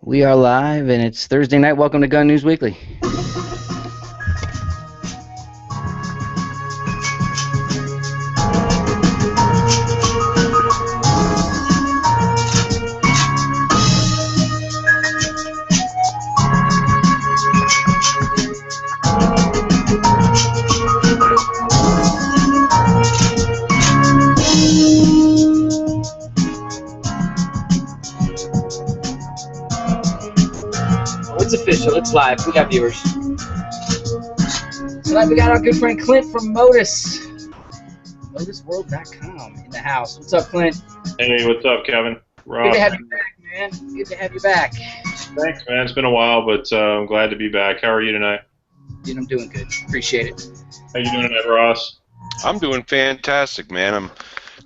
We are live, and it's Thursday night. Welcome to Gun News Weekly. It's official. It's live. We got viewers. Tonight we got our good friend Clint from Modus. ModusWorld.com in the house. What's up, Clint? Hey, what's up, Kevin? Good to have you back, man. Good to have you back. Thanks, man. It's been a while, but I'm glad to be back. How are you tonight? Dude, I'm doing good. Appreciate it. How you doing tonight, Ross? I'm doing fantastic, man. I'm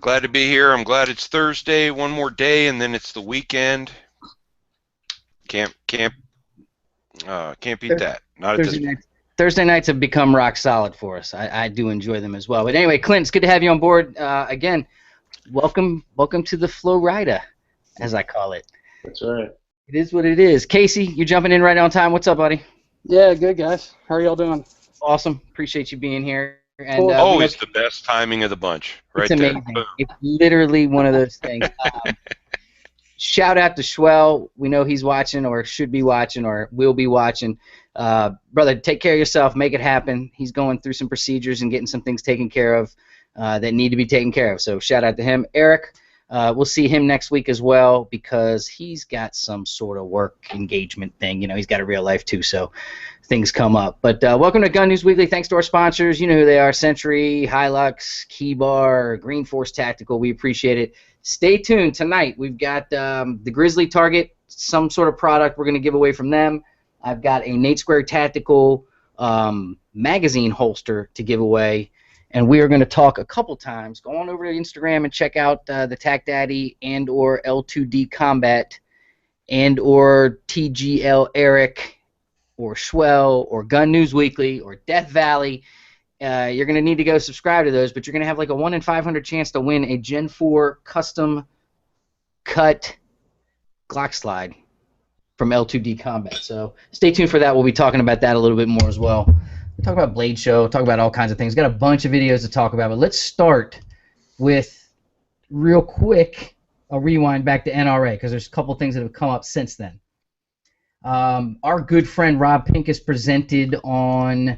glad to be here. I'm glad it's Thursday, one more day, and then it's the weekend. Can't beat that. Not at this point. Thursday nights have become rock solid for us. I do enjoy them as well. But anyway, Clint, it's good to have you on board again. Welcome to the Flow Rida, as I call it. That's right. It is what it is. Casey, you're jumping in right on time. What's up, buddy? Yeah, good, guys. How are y'all doing? Awesome. Appreciate you being here. And Cool. Always the best timing of the bunch, right it's there. amazing. It's literally one of those things. Shout out to Schwell. We know he's watching or should be watching or will be watching. Brother, take care of yourself. Make it happen. He's going through some procedures and getting some things taken care of that need to be taken care of. So shout out to him. Eric, we'll see him next week as well because he's got some sort of work engagement thing. You know, he's got a real life too, so things come up. But welcome to Gun News Weekly. Thanks to our sponsors. You know who they are: Century, Hilux, Keybar, Green Force Tactical. We appreciate it. Stay tuned. Tonight we've got the Grizzly Target, some sort of product we're going to give away from them. I've got a Nate Square Tactical magazine holster to give away. And we are going to talk a couple times. Go on over to Instagram and check out the Tac Daddy and or L2D Combat and or TGL Eric or Schwell or Gun News Weekly or Death Valley. You're going to need to go subscribe to those, but you're going to have like a 1 in 500 chance to win a Gen 4 custom cut Glock slide from L2D Combat. So stay tuned for that. We'll be talking about that a little bit more as well. We'll talk about Blade Show, talk about all kinds of things. Got a bunch of videos to talk about, but let's start with, real quick, a rewind back to NRA because there's a couple things that have come up since then. Our good friend Rob Pincus presented on,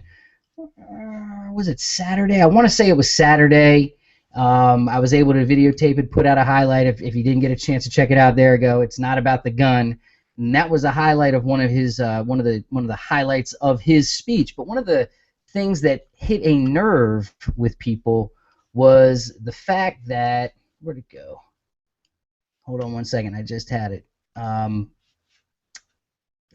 was it Saturday? I want to say it was Saturday. I was able to videotape it, put out a highlight. If you didn't get a chance to check it out, there you go. It's not about the gun. And that was a highlight of one of his one of the highlights of his speech. But one of the things that hit a nerve with people was the fact that, where'd it go? Hold on one second. I just had it.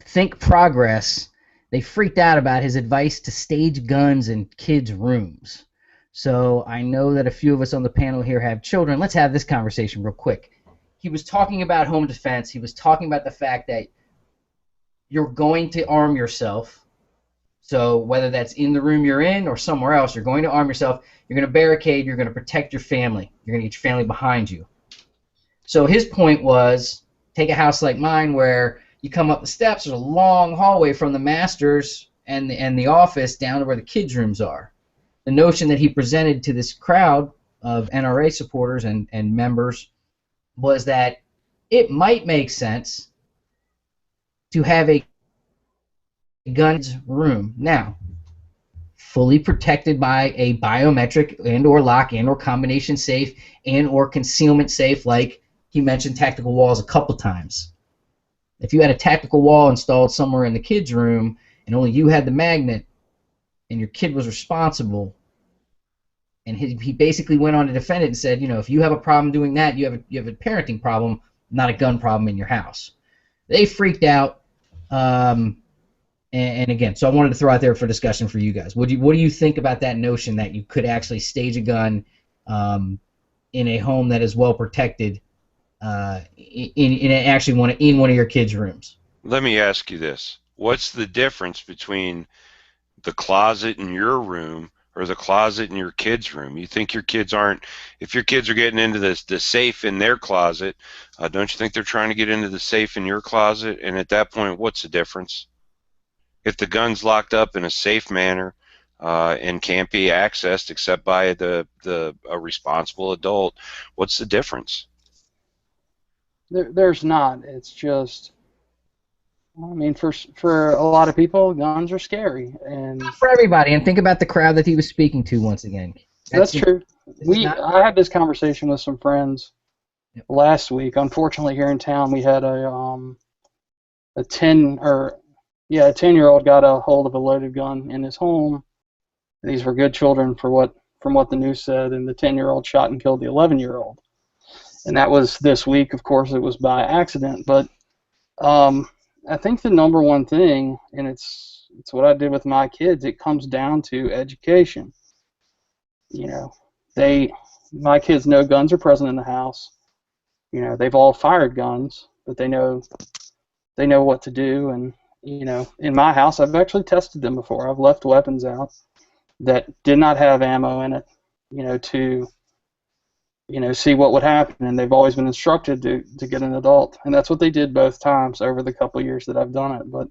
Think Progress. They freaked out about his advice to stage guns in kids' rooms. So I know that a few of us on the panel here have children. Let's have this conversation real quick. He was talking about home defense. He was talking about the fact that you're going to arm yourself. So whether that's in the room you're in or somewhere else, you're going to arm yourself. You're going to barricade. You're going to protect your family. You're going to get your family behind you. So his point was, take a house like mine where you come up the steps. There's a long hallway from the masters and the office down to where the kids' rooms are. The notion that he presented to this crowd of NRA supporters and members was that it might make sense to have a gun's room now fully protected by a biometric and or lock and or combination safe and or concealment safe, like he mentioned tactical walls a couple times. If you had a tactical wall installed somewhere in the kid's room and only you had the magnet and your kid was responsible, and he basically went on to defend it and said, you know, if you have a problem doing that, you have a parenting problem, not a gun problem in your house. They freaked out, and again, so I wanted to throw out there for discussion for you guys. What do you think about that notion that you could actually stage a gun in a home that is well protected, in one of your kids' rooms? Let me ask you this. What's the difference between the closet in your room or the closet in your kid's room? You think your kids aren't, if your kids are getting into the safe in their closet, don't you think they're trying to get into the safe in your closet? And at that point, what's the difference? If the gun's locked up in a safe manner and can't be accessed except by a responsible adult, what's the difference? There's not. It's just, I mean, for a lot of people, guns are scary, and For everybody, and think about the crowd that he was speaking to once again. that's true. not- I had this conversation with some friends last week. Unfortunately, here in town, we had a 10-year-old got a hold of a loaded gun in his home. These were good children from what the news said, and the 10-year-old shot and killed the 11-year-old. And that was this week. Of course, it was by accident, but I think the number one thing, and it's what I did with my kids, it comes down to education. You know, my kids know guns are present in the house. You know, they've all fired guns, but they know what to do. And you know, in my house, I've actually tested them before. I've left weapons out that did not have ammo in it, you know, to see what would happen, and they've always been instructed to get an adult, and that's what they did both times over the couple of years that I've done it. But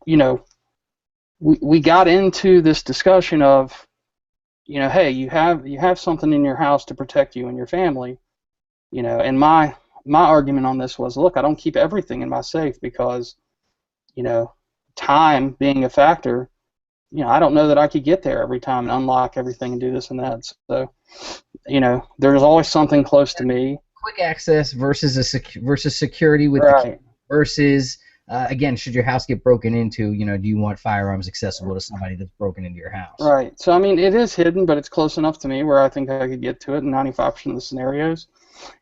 you know, we got into this discussion of, you know, hey, you have something in your house to protect you and your family, you know, and my argument on this was, look, I don't keep everything in my safe because, you know, time being a factor. You know, I don't know that I could get there every time and unlock everything and do this and that. So, you know, there's always something close to me. Quick access versus versus security with the kid versus again, should your house get broken into, you know, do you want firearms accessible to somebody that's broken into your house? Right. So I mean, it is hidden, but it's close enough to me where I think I could get to it in 95% of the scenarios.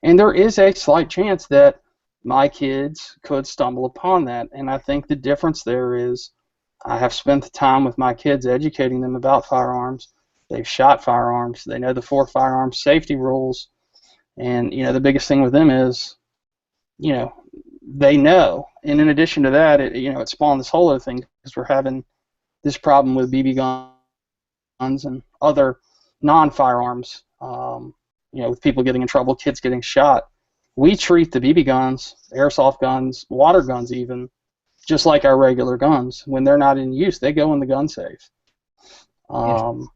And there is a slight chance that my kids could stumble upon that. And I think the difference there is, I have spent the time with my kids educating them about firearms. They've shot firearms. They know the 4 firearms safety rules. And, you know, the biggest thing with them is, you know, they know. And in addition to that, it spawned this whole other thing because we're having this problem with BB guns and other non-firearms, you know, with people getting in trouble, kids getting shot. We treat the BB guns, airsoft guns, water guns even, just like our regular guns. When they're not in use, they go in the gun safe. Well,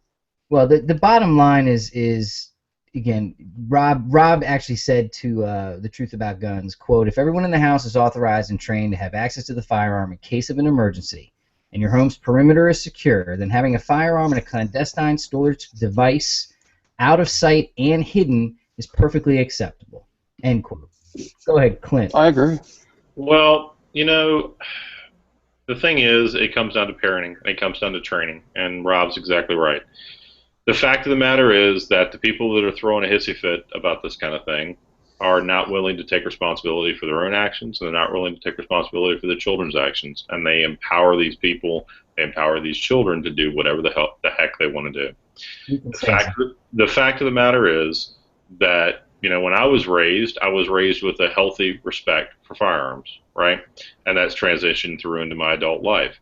the bottom line is again, Rob actually said to The Truth About Guns, quote, "If everyone in the house is authorized and trained to have access to the firearm in case of an emergency, and your home's perimeter is secure, then having a firearm in a clandestine storage device out of sight and hidden is perfectly acceptable." End quote. Go ahead, Clint. I agree. Well, you know, the thing is, it comes down to parenting. It comes down to training, and Rob's exactly right. The fact of the matter is that the people that are throwing a hissy fit about this kind of thing are not willing to take responsibility for their own actions, and they're not willing to take responsibility for the children's actions, and they empower these people, they empower these children to do whatever the heck they want to do. The fact of the matter is that, you know, when I was raised with a healthy respect for firearms, right? And that's transitioned through into my adult life.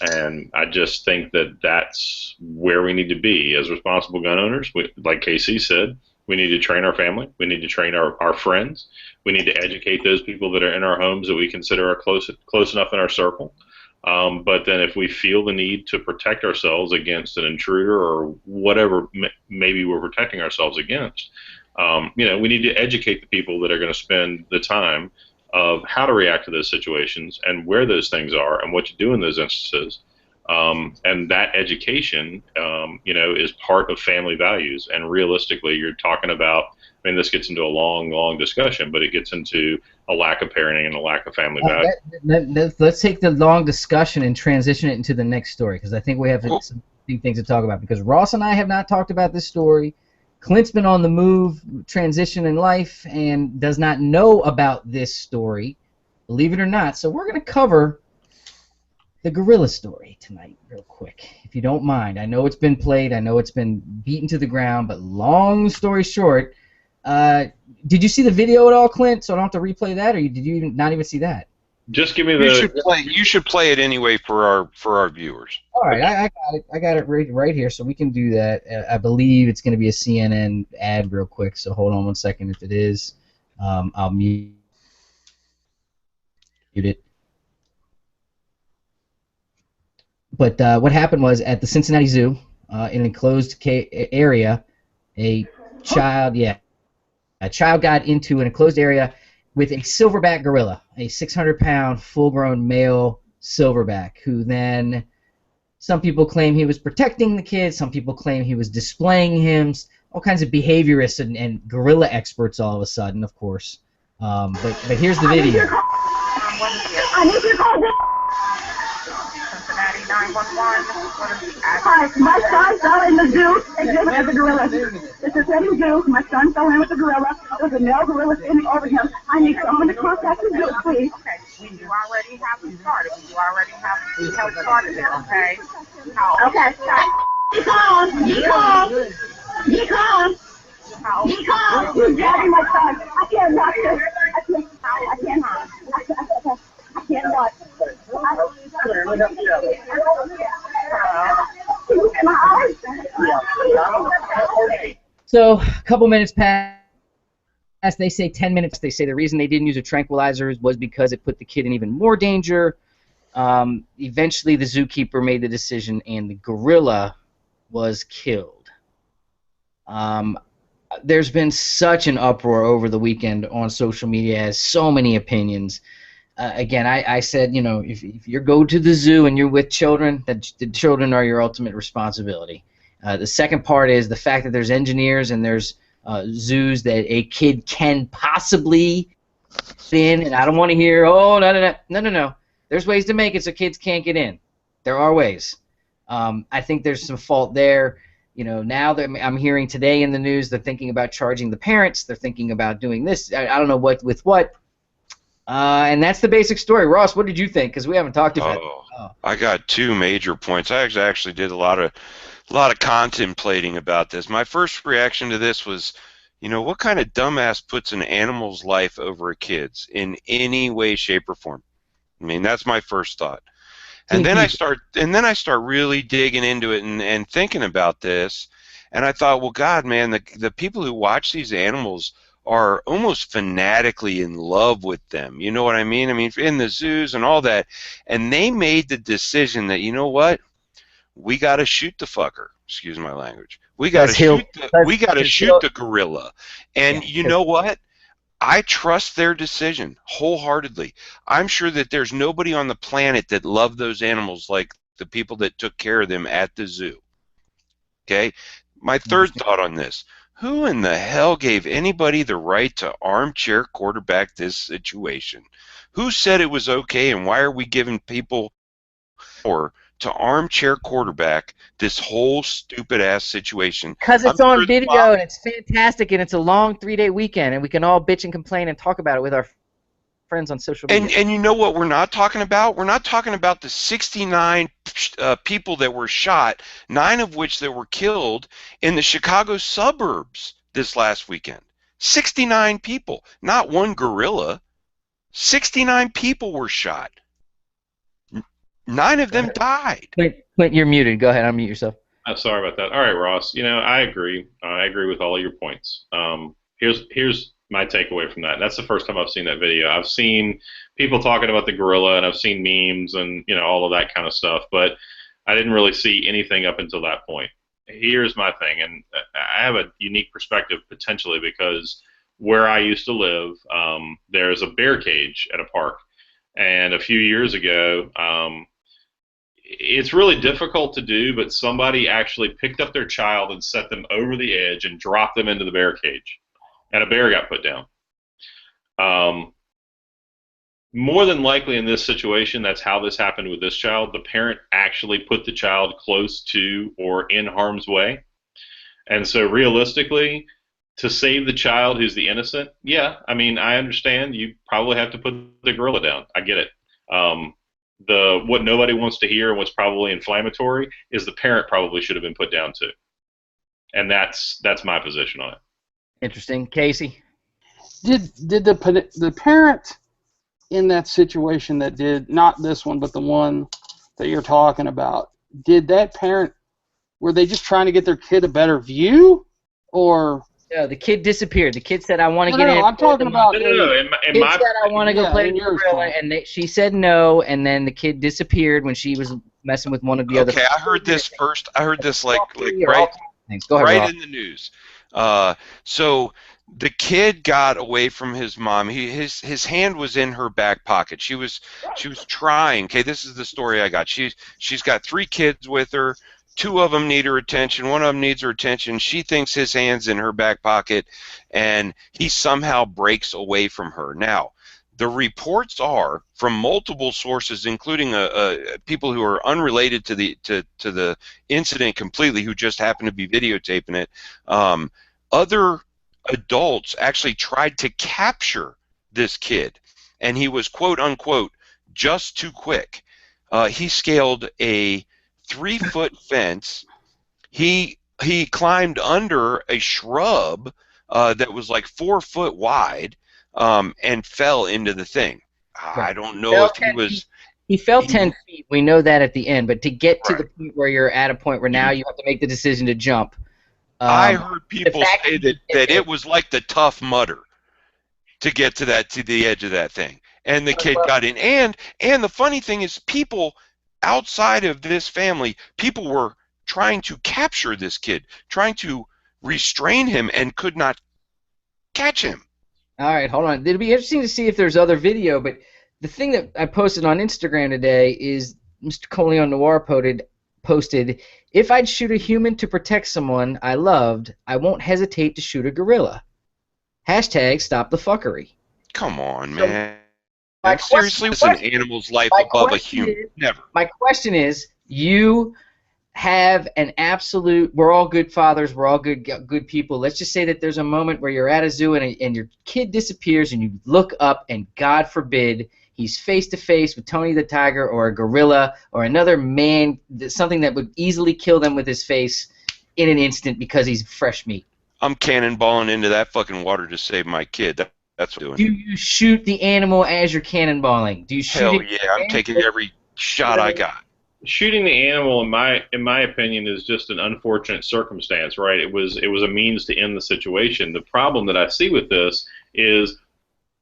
And I just think that that's where we need to be as responsible gun owners. Like KC said, we need to train our family. We need to train our friends. We need to educate those people that are in our homes that we consider are close enough in our circle. But then if we feel the need to protect ourselves against an intruder or whatever maybe we're protecting ourselves against, you know, we need to educate the people that are going to spend the time of how to react to those situations and where those things are and what to do in those instances. And that education, you know, is part of family values. And realistically, you're talking about, I mean, this gets into a long, long discussion, but it gets into a lack of parenting and a lack of family values. Let's take the long discussion and transition it into the next story, because I think we have some big things to talk about. Because Ross and I have not talked about this story. Clint's been on the move, transition in life, and does not know about this story, believe it or not. So we're going to cover the gorilla story tonight real quick, if you don't mind. I know it's been played. I know it's been beaten to the ground, but long story short, did you see the video at all, Clint? So I don't have to replay that, or did you not even see that? Just give me You should play. You should play it anyway for our viewers. All right, I got it. I got it right here, so we can do that. I believe it's going to be a CNN ad real quick, so hold on one second. If it is, I'll mute it. But what happened was at the Cincinnati Zoo, in an enclosed area, a child got into an enclosed area with a silverback gorilla, a 600-pound full-grown male silverback, who then some people claim he was protecting the kid, some people claim he was displaying him, all kinds of behaviorists and gorilla experts all of a sudden, of course. But here's the video. I need you to call Cincinnati 911. Hi, my son fell in the zoo exhibit at the gorilla. It's a Cincinnati Zoo. My son fell in with the gorilla. There's a male gorilla standing over him. I need someone to contact the zoo, please. Okay, you already have it started. You already have it started there, okay? Okay. Be calm. Be calm. Be calm. Be calm. You're grabbing my son. I can't watch this. I can't. I can't watch. So a couple minutes passed. They say 10 minutes. They say the reason they didn't use a tranquilizer was because it put the kid in even more danger. Eventually, the zookeeper made the decision, and the gorilla was killed. There's been such an uproar over the weekend on social media, as so many opinions. Again, I said, you know, if you go to the zoo and you're with children, that the children are your ultimate responsibility. The second part is the fact that there's engineers and there's zoos that a kid can possibly get in, and I don't want to hear, oh, no. There's ways to make it so kids can't get in. There are ways. I think there's some fault there. You know, now that I'm hearing today in the news, they're thinking about charging the parents. They're thinking about doing this. I don't know what with what. And that's the basic story. Ross, what did you think? Because we haven't talked about it. I got two major points. I actually did a lot of contemplating about this. My first reaction to this was, you know, what kind of dumbass puts an animal's life over a kid's in any way, shape, or form? I mean, that's my first thought. And then I start really digging into it and thinking about this, and I thought, well, God, man, the people who watch these animals are almost fanatically in love with them. You know what I mean? I mean, in the zoos and all that, and they made the decision that, you know what, we got to shoot the fucker. Excuse my language. We got to shoot the gorilla. And you know what? I trust their decision wholeheartedly. I'm sure that there's nobody on the planet that loved those animals like the people that took care of them at the zoo. Okay? My third thought on this: who in the hell gave anybody the right to armchair quarterback this situation? Who said it was okay, and why are we giving people power to armchair quarterback this whole stupid-ass situation? Because it's on video, and it's fantastic, and it's a long 3-day weekend, and we can all bitch and complain and talk about it with our friends on social media. And you know what we're not talking about? We're not talking about the 69 people that were shot, 9 of which that were killed in the Chicago suburbs this last weekend. 69 people, not one gorilla. 69 people were shot. 9 of them died. Clint, you're muted. Go ahead, unmute yourself. I'm sorry about that. All right, Ross. You know, I agree. I agree with all of your points. Here's my takeaway from that. That's the first time I've seen that video. I've seen people talking about the gorilla, and I've seen memes and, you know, all of that kind of stuff, but I didn't really see anything up until that point. Here's my thing, and I have a unique perspective potentially because where I used to live, there's a bear cage at a park, and a few years ago, it's really difficult to do, but somebody actually picked up their child and set them over the edge and dropped them into the bear cage, and a bear got put down. More than likely in this situation, that's how this happened with this child. The parent actually put the child close to or in harm's way. And so realistically, to save the child who's the innocent, yeah, I mean, I understand you probably have to put the gorilla down. I get it. What nobody wants to hear and what's probably inflammatory is the parent probably should have been put down too. And that's my position on it. Interesting. Casey? Did the parent in that situation that did, not this one, but the one that you're talking about, did that parent, were they just trying to get their kid a better view? Or... No, the kid disappeared. The kid said, "I want to No, get no, in." I'm talking about... No. In Kid my said, "I want to go Yeah, play in with yours, Gorilla," Tom. and she said no, and then the kid disappeared when she was messing with one of the other. Okay, I heard this first. I heard this like All right things. Go ahead, right Rob. in the news. So the kid got away from his mom. His hand was in her back pocket. She was trying. Okay, this is the story I got. She's got 3 kids with her. 2 of them need her attention. 1 of them needs her attention. She thinks his hand's in her back pocket, and he somehow breaks away from her. Now, the reports are from multiple sources, including people who are unrelated to the incident completely, who just happened to be videotaping it. Other adults actually tried to capture this kid, and he was, quote unquote, just too quick. He scaled a 3-foot fence. He climbed under a shrub that was like 4 foot wide, and fell into the thing. I don't know if he was. He fell 10 feet. We know that at the end, but to get to Right. the point where you're at a point where now you have to make the decision to jump. I heard people fact say that it was like the Tough Mudder to get to the edge of that thing, and the kid got in. And the funny thing is, people outside of this family, people were trying to capture this kid, trying to restrain him, and could not catch him. All right, hold on. It'll be interesting to see if there's other video, but the thing that I posted on Instagram today is Mr. Coleon Noir posted, "If I'd shoot a human to protect someone I loved, I won't hesitate to shoot a gorilla. Hashtag stop the fuckery." Come on, So, man. my Seriously, was question- an animal's life my above a question human? is- Never. My question is, you have an absolute, we're all good fathers, we're all good people. Let's just say that there's a moment where you're at a zoo and your kid disappears and you look up and God forbid he's face to face with Tony the Tiger or a gorilla or another man, something that would easily kill them with his face in an instant because he's fresh meat. I'm cannonballing into that fucking water to save my kid. That's what I'm Do doing. you shoot the animal as you're cannonballing? Do you shoot Hell it? yeah, I'm taking every shot I got. Shooting the animal, in my opinion, is just an unfortunate circumstance, right? It was a means to end the situation. The problem that I see with this is,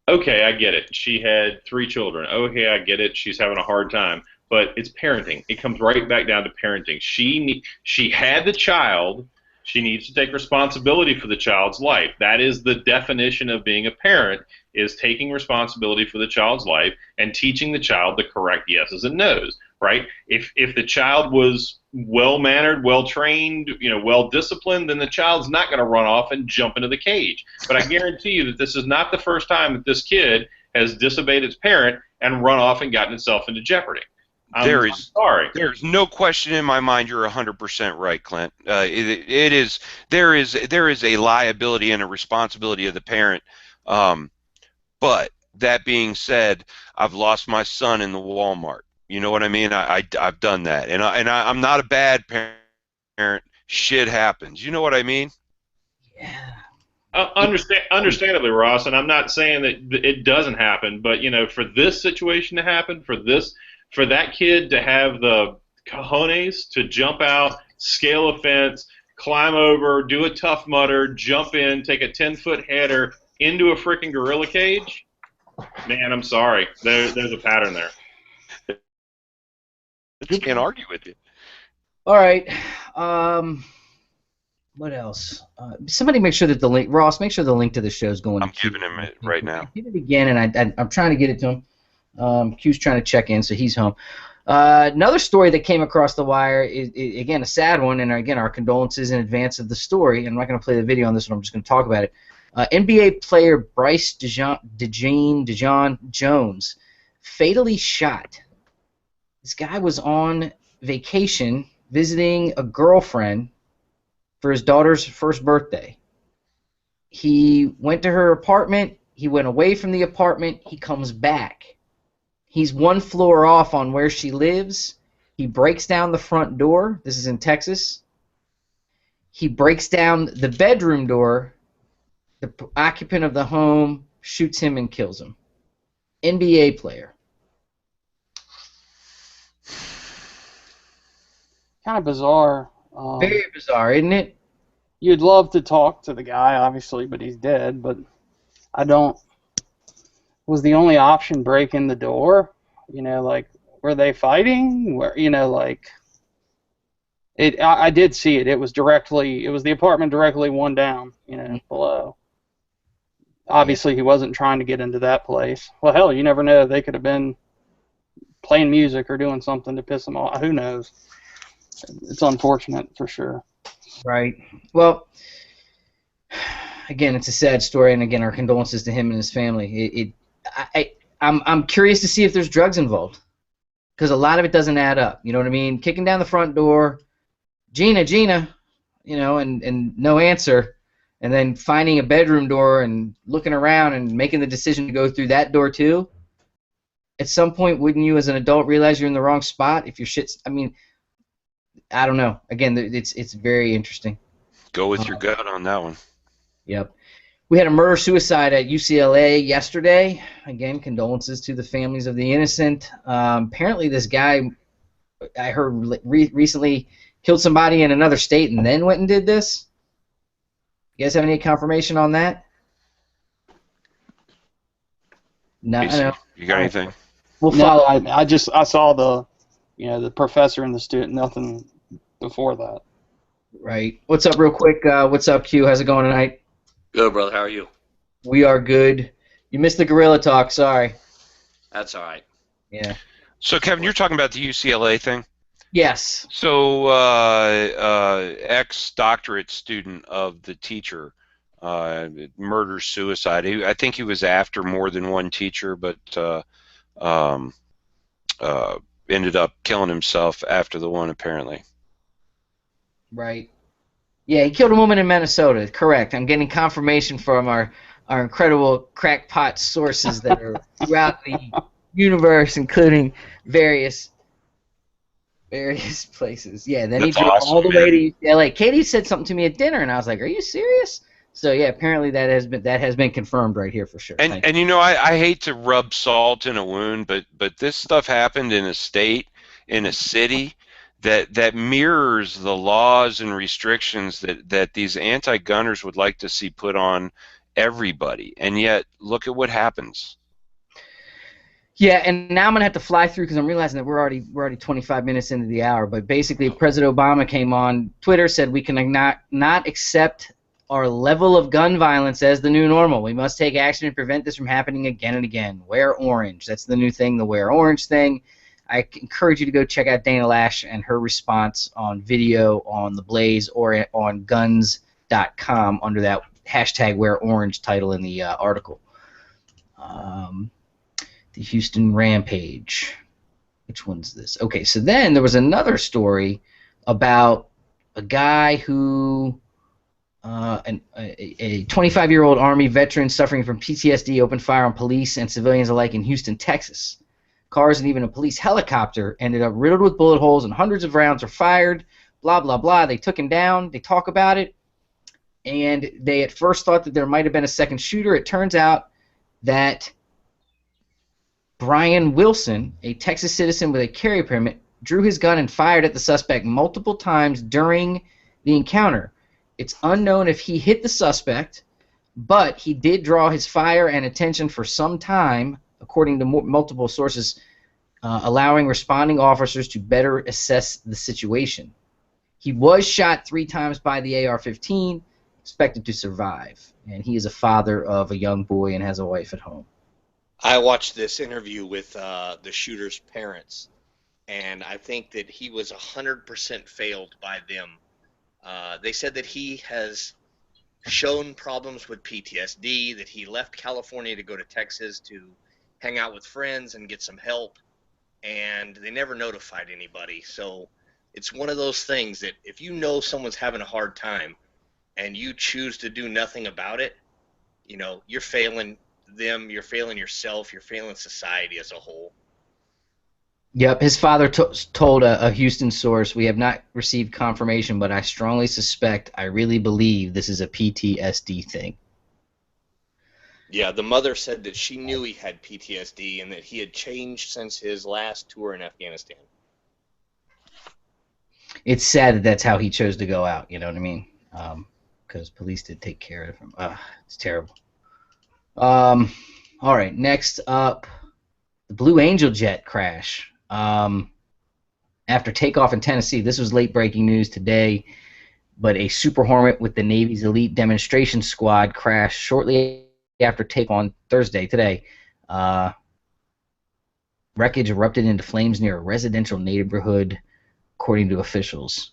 okay, I get it. She had 3 children. Okay, I get it. She's having a hard time, but it's parenting. It comes right back down to parenting. She had the child. She needs to take responsibility for the child's life. That is the definition of being a parent, is taking responsibility for the child's life and teaching the child the correct yeses and nos. Right? If the child was well-mannered, well-trained, well-disciplined, then the child's not going to run off and jump into the cage. But I guarantee you that this is not the first time that this kid has disobeyed its parent and run off and gotten itself into jeopardy. I'm sorry. There's no question in my mind. You're 100% right, Clint. There is a liability and a responsibility of the parent. But that being said, I've lost my son in the Walmart. You know what I mean? I've done that, and I'm not a bad parent. Shit happens. You know what I mean? Yeah. Understandably, Ross, and I'm not saying that it doesn't happen, but for this situation to happen, for that kid to have the cojones to jump out, scale a fence, climb over, do a Tough Mudder, jump in, take a 10-foot header into a freaking gorilla cage, man, I'm sorry. There's a pattern there. I can't argue with you. All right. What else? Somebody make sure that the link, Ross, make sure the link to the show is going. I'm giving him it right now. Give it again, and I'm trying to get it to him. Q's trying to check in, so he's home. Another story that came across the wire is again a sad one, and again our condolences in advance of the story. I'm not going to play the video on this one. I'm just going to talk about it. NBA player Bryce DeJean Jones fatally shot. This guy was on vacation visiting a girlfriend for his daughter's first birthday. He went to her apartment. He went away from the apartment. He comes back. He's 1 floor off on where she lives. He breaks down the front door. This is in Texas. He breaks down the bedroom door. The occupant of the home shoots him and kills him. NBA player. Kind of bizarre. Very bizarre, isn't it? You'd love to talk to the guy, obviously, but he's dead. But I don't. Was the only option break in the door? You know, like, were they fighting? Where, you know, like, I did see it. It was the apartment directly one down, you know, below. Obviously, he wasn't trying to get into that place. Well, hell, you never know. They could have been playing music or doing something to piss him off. Who knows? It's unfortunate for sure. Right. Well, again, it's a sad story, and again, our condolences to him and his family. I'm curious to see if there's drugs involved, because a lot of it doesn't add up. You know what I mean? Kicking down the front door, Gina, you know, and no answer, and then finding a bedroom door and looking around and making the decision to go through that door too. At some point, wouldn't you, as an adult, realize you're in the wrong spot if your shit's? I mean, I don't know. Again, it's very interesting. Go with your gut on that one. Yep. We had a murder-suicide at UCLA yesterday. Again, condolences to the families of the innocent. Apparently, this guy, I heard recently, killed somebody in another state and then went and did this. You guys have any confirmation on that? No. You got anything? Well, No, I saw the professor and the student. Nothing before that. Right. What's up, real quick? What's up, Q? How's it going tonight? Good, brother. How are you? We are good. You missed the gorilla talk. Sorry. That's all right. Yeah. So, Kevin, you're talking about the UCLA thing? Yes. So, ex-doctorate student of the teacher, murder-suicide. I think he was after more than one teacher, but ended up killing himself after the one, apparently. Right. Yeah, he killed a woman in Minnesota. Correct. I'm getting confirmation from our incredible crackpot sources that are throughout the universe, including various places. Yeah, then he drove all the way to UCLA. Katie said something to me at dinner, and I was like, "Are you serious?" So yeah, apparently that has been confirmed right here for sure. And you know, I hate to rub salt in a wound, but this stuff happened in a state, in a city that mirrors the laws and restrictions that these anti-gunners would like to see put on everybody. And yet, look at what happens. Yeah, and now I'm gonna have to fly through because I'm realizing that we're already 25 minutes into the hour. But basically, President Obama came on Twitter, said we can not accept our level of gun violence as the new normal. We must take action to prevent this from happening again and again. Wear orange. That's the new thing, the wear orange thing. I encourage you to go check out Dana Lash and her response on video on The Blaze or on guns.com under that hashtag wear orange title in the article. The Houston Rampage. Which one's this? Okay, so then there was another story about a guy who, a 25-year-old Army veteran suffering from PTSD, opened fire on police and civilians alike in Houston, Texas. Cars and even a police helicopter ended up riddled with bullet holes and hundreds of rounds were fired, blah, blah, blah. They took him down. They talk about it. And they at first thought that there might have been a second shooter. It turns out that Brian Wilson, a Texas citizen with a carry permit, drew his gun and fired at the suspect multiple times during the encounter. It's unknown if he hit the suspect, but he did draw his fire and attention for some time, according to multiple sources, allowing responding officers to better assess the situation. He was shot 3 times by the AR-15, expected to survive, and he is a father of a young boy and has a wife at home. I watched this interview with the shooter's parents, and I think that he was 100% failed by them. They said that he has shown problems with PTSD, that he left California to go to Texas to hang out with friends and get some help, and they never notified anybody. So it's one of those things that if you know someone's having a hard time and you choose to do nothing about it, you know, you're failing them, you're failing yourself, you're failing society as a whole. Yep, his father told a Houston source, "We have not received confirmation, but I strongly suspect, I really believe this is a PTSD thing." Yeah, the mother said that she knew he had PTSD and that he had changed since his last tour in Afghanistan. It's sad that that's how he chose to go out. You know what I mean? Because police did take care of him. It's terrible. All right, next up, the Blue Angel jet crash. After takeoff in Tennessee, this was late breaking news today, but a Super Hornet with the Navy's elite demonstration squad crashed shortly after takeoff on Thursday today. Wreckage erupted into flames near a residential neighborhood, according to officials.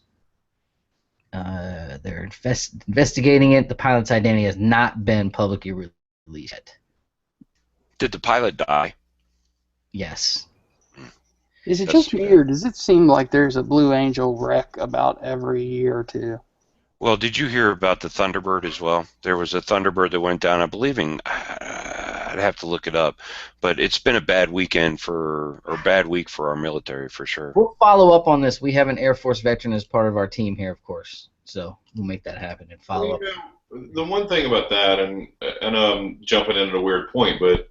They're investigating it. The pilot's identity has not been publicly released yet. Did the pilot die? Yes. Is it That's just too me, bad. or does it seem like there's a Blue Angel wreck about every year or two? Well, did you hear about the Thunderbird as well? There was a Thunderbird that went down, I believe I'd have to look it up, but it's been a bad week for our military for sure. We'll follow up on this. We have an Air Force veteran as part of our team here, of course. So we'll make that happen and follow up. The one thing about that, and I'm jumping in at a weird point, but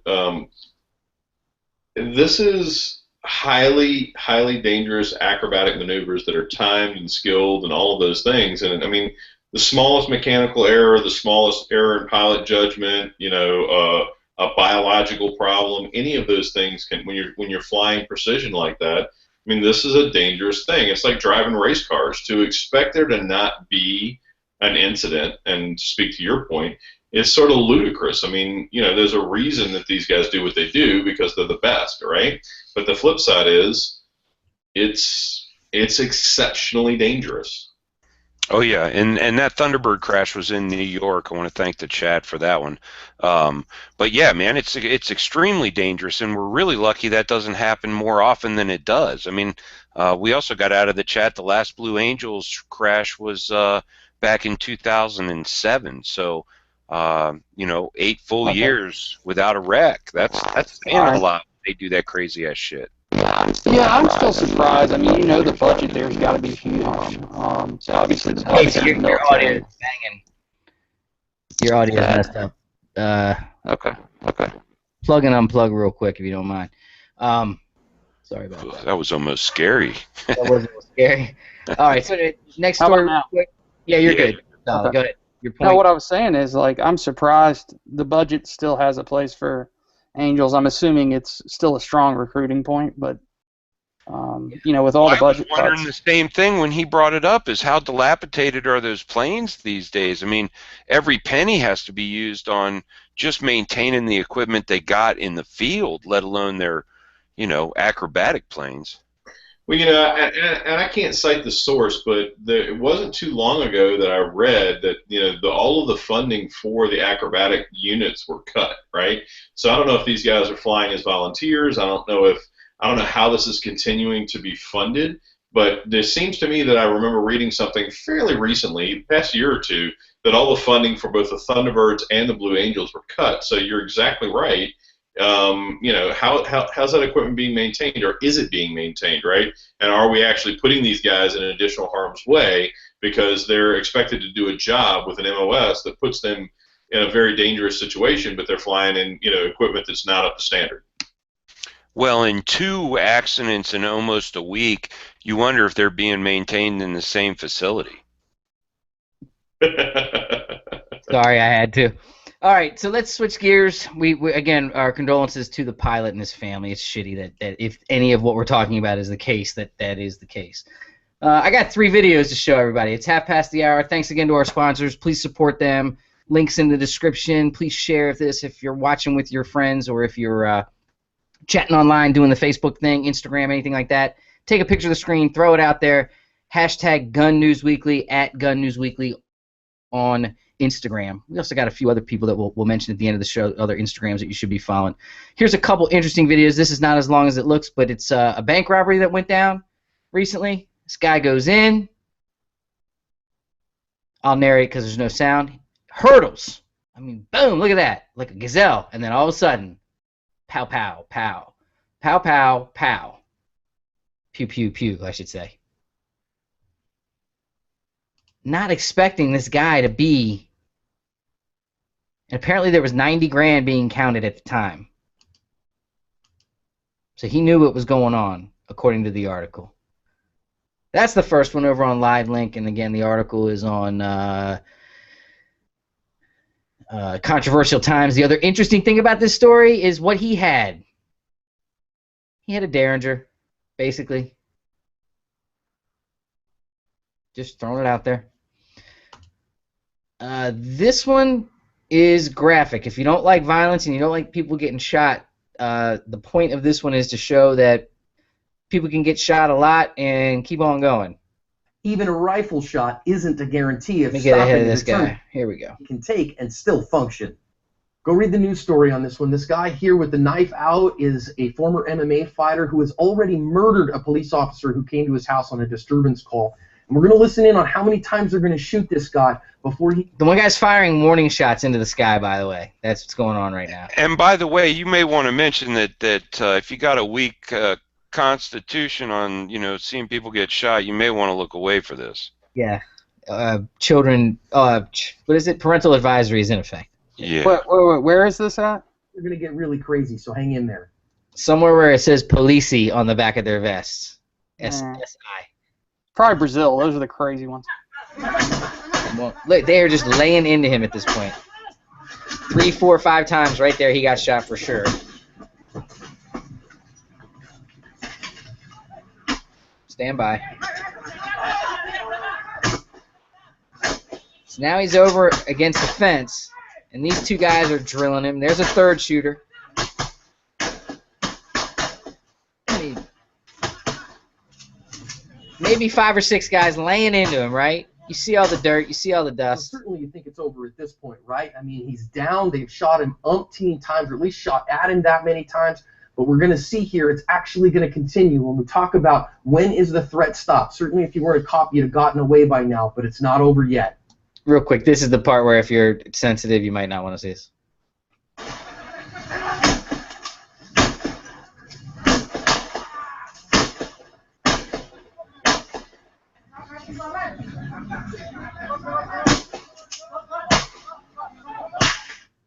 this is highly, highly dangerous acrobatic maneuvers that are timed and skilled and all of those things. And I mean, the smallest mechanical error, the smallest error in pilot judgment, a biological problem, any of those things can, when you're flying precision like that. I mean, this is a dangerous thing. It's like driving race cars. To expect there to not be an incident, and to speak to your point, is sort of ludicrous. I mean, there's a reason that these guys do what they do because they're the best, right? But the flip side is, it's exceptionally dangerous. Oh yeah, and that Thunderbird crash was in New York. I want to thank the chat for that one. But yeah, man, it's extremely dangerous, and we're really lucky that doesn't happen more often than it does. I mean, we also got out of the chat. The last Blue Angels crash was back in 2007. So 8 full years without a wreck. That's saying a lot. They do that crazy ass shit. Yeah, I'm still surprised. I mean, the budget there's got to be huge. So obviously the budget of the Your military. audio is banging. Your audio is messed up. Okay. Plug and unplug real quick if you don't mind. Sorry about that. That was almost scary. That was a little scary. All right, so the next How story. about Quick. Yeah, you're Yeah. good. No, Okay. go ahead. Your point. No, what I was saying is, I'm surprised the budget still has a place for Angels. I'm assuming it's still a strong recruiting point, but with all the budget I was wondering cuts. the same thing when he brought it up, is how dilapidated are those planes these days? I mean, every penny has to be used on just maintaining the equipment they got in the field, let alone their, acrobatic planes. Well, and I can't cite the source, but it wasn't too long ago that I read that all of the funding for the acrobatic units were cut, right? So I don't know if these guys are flying as volunteers. I don't know how this is continuing to be funded, but there seems to me that I remember reading something fairly recently, past year or two, that all the funding for both the Thunderbirds and the Blue Angels were cut. So you're exactly right. How's that equipment being maintained, or is it being maintained, right? And are we actually putting these guys in additional harm's way because they're expected to do a job with an MOS that puts them in a very dangerous situation, but they're flying in equipment that's not up to standard? Well, in 2 accidents in almost a week, you wonder if they're being maintained in the same facility. Sorry, I had to. All right, so let's switch gears. We again, our condolences to the pilot and his family. It's shitty that if any of what we're talking about is the case, that is the case. I got 3 videos to show everybody. It's half past the hour. Thanks again to our sponsors. Please support them. Links in the description. Please share this if you're watching with your friends, or if you're chatting online, doing the Facebook thing, Instagram, anything like that. Take a picture of the screen, throw it out there. Hashtag Gun News Weekly, at Gun News Weekly on Instagram. We also got a few other people that we'll mention at the end of the show, other Instagrams that you should be following. Here's a couple interesting videos. This is not as long as it looks, but it's a bank robbery that went down recently. This guy goes in. I'll narrate because there's no sound. Hurdles. I mean, boom, look at that. Like a gazelle. And then all of a sudden, pow, pow, pow. Pow, pow, pow. Pew, pew, pew, I should say. Not expecting this guy to be And apparently there was 90 grand being counted at the time. So he knew what was going on, according to the article. That's the first one over on Live Link, and again, the article is on Controversial Times. The other interesting thing about this story is what he had. He had a Derringer, basically. Just throwing it out there. This one is graphic. If you don't like violence and you don't like people getting shot, the point of this one is to show that people can get shot a lot and keep on going. Even a rifle shot isn't a guarantee of Let me get ahead of stopping this the turn guy. Here we go. it can take and still function. Go read the news story on this one. This guy here with the knife out is a former MMA fighter who has already murdered a police officer who came to his house on a disturbance call. And we're going to listen in on how many times they're going to shoot this guy before he... The one guy's firing warning shots into the sky, by the way. That's what's going on right now. And by the way, you may want to mention that if you got a weak constitution on, seeing people get shot, you may want to look away for this. Yeah. Children, what is it? Parental advisory is in effect. Yeah. Wait, where is this at? They're going to get really crazy, so hang in there. Somewhere where it says Police on the back of their vests. SI. Probably Brazil. Those are the crazy ones. Well, look, they are just laying into him at this point. 3, 4, 5 times right there, he got shot for sure. Stand by. So now he's over against the fence, and these two guys are drilling him. There's a third shooter. Maybe 5 or 6 guys laying into him, right? You see all the dirt, you see all the dust. Well, certainly you think it's over at this point, right? I mean, he's down. They've shot him umpteen times, or at least shot at him that many times. But we're going to see here it's actually going to continue when we talk about when is the threat stopped. Certainly if you weren't a cop, you'd have gotten away by now, but it's not over yet. Real quick, this is the part where if you're sensitive, you might not want to see this.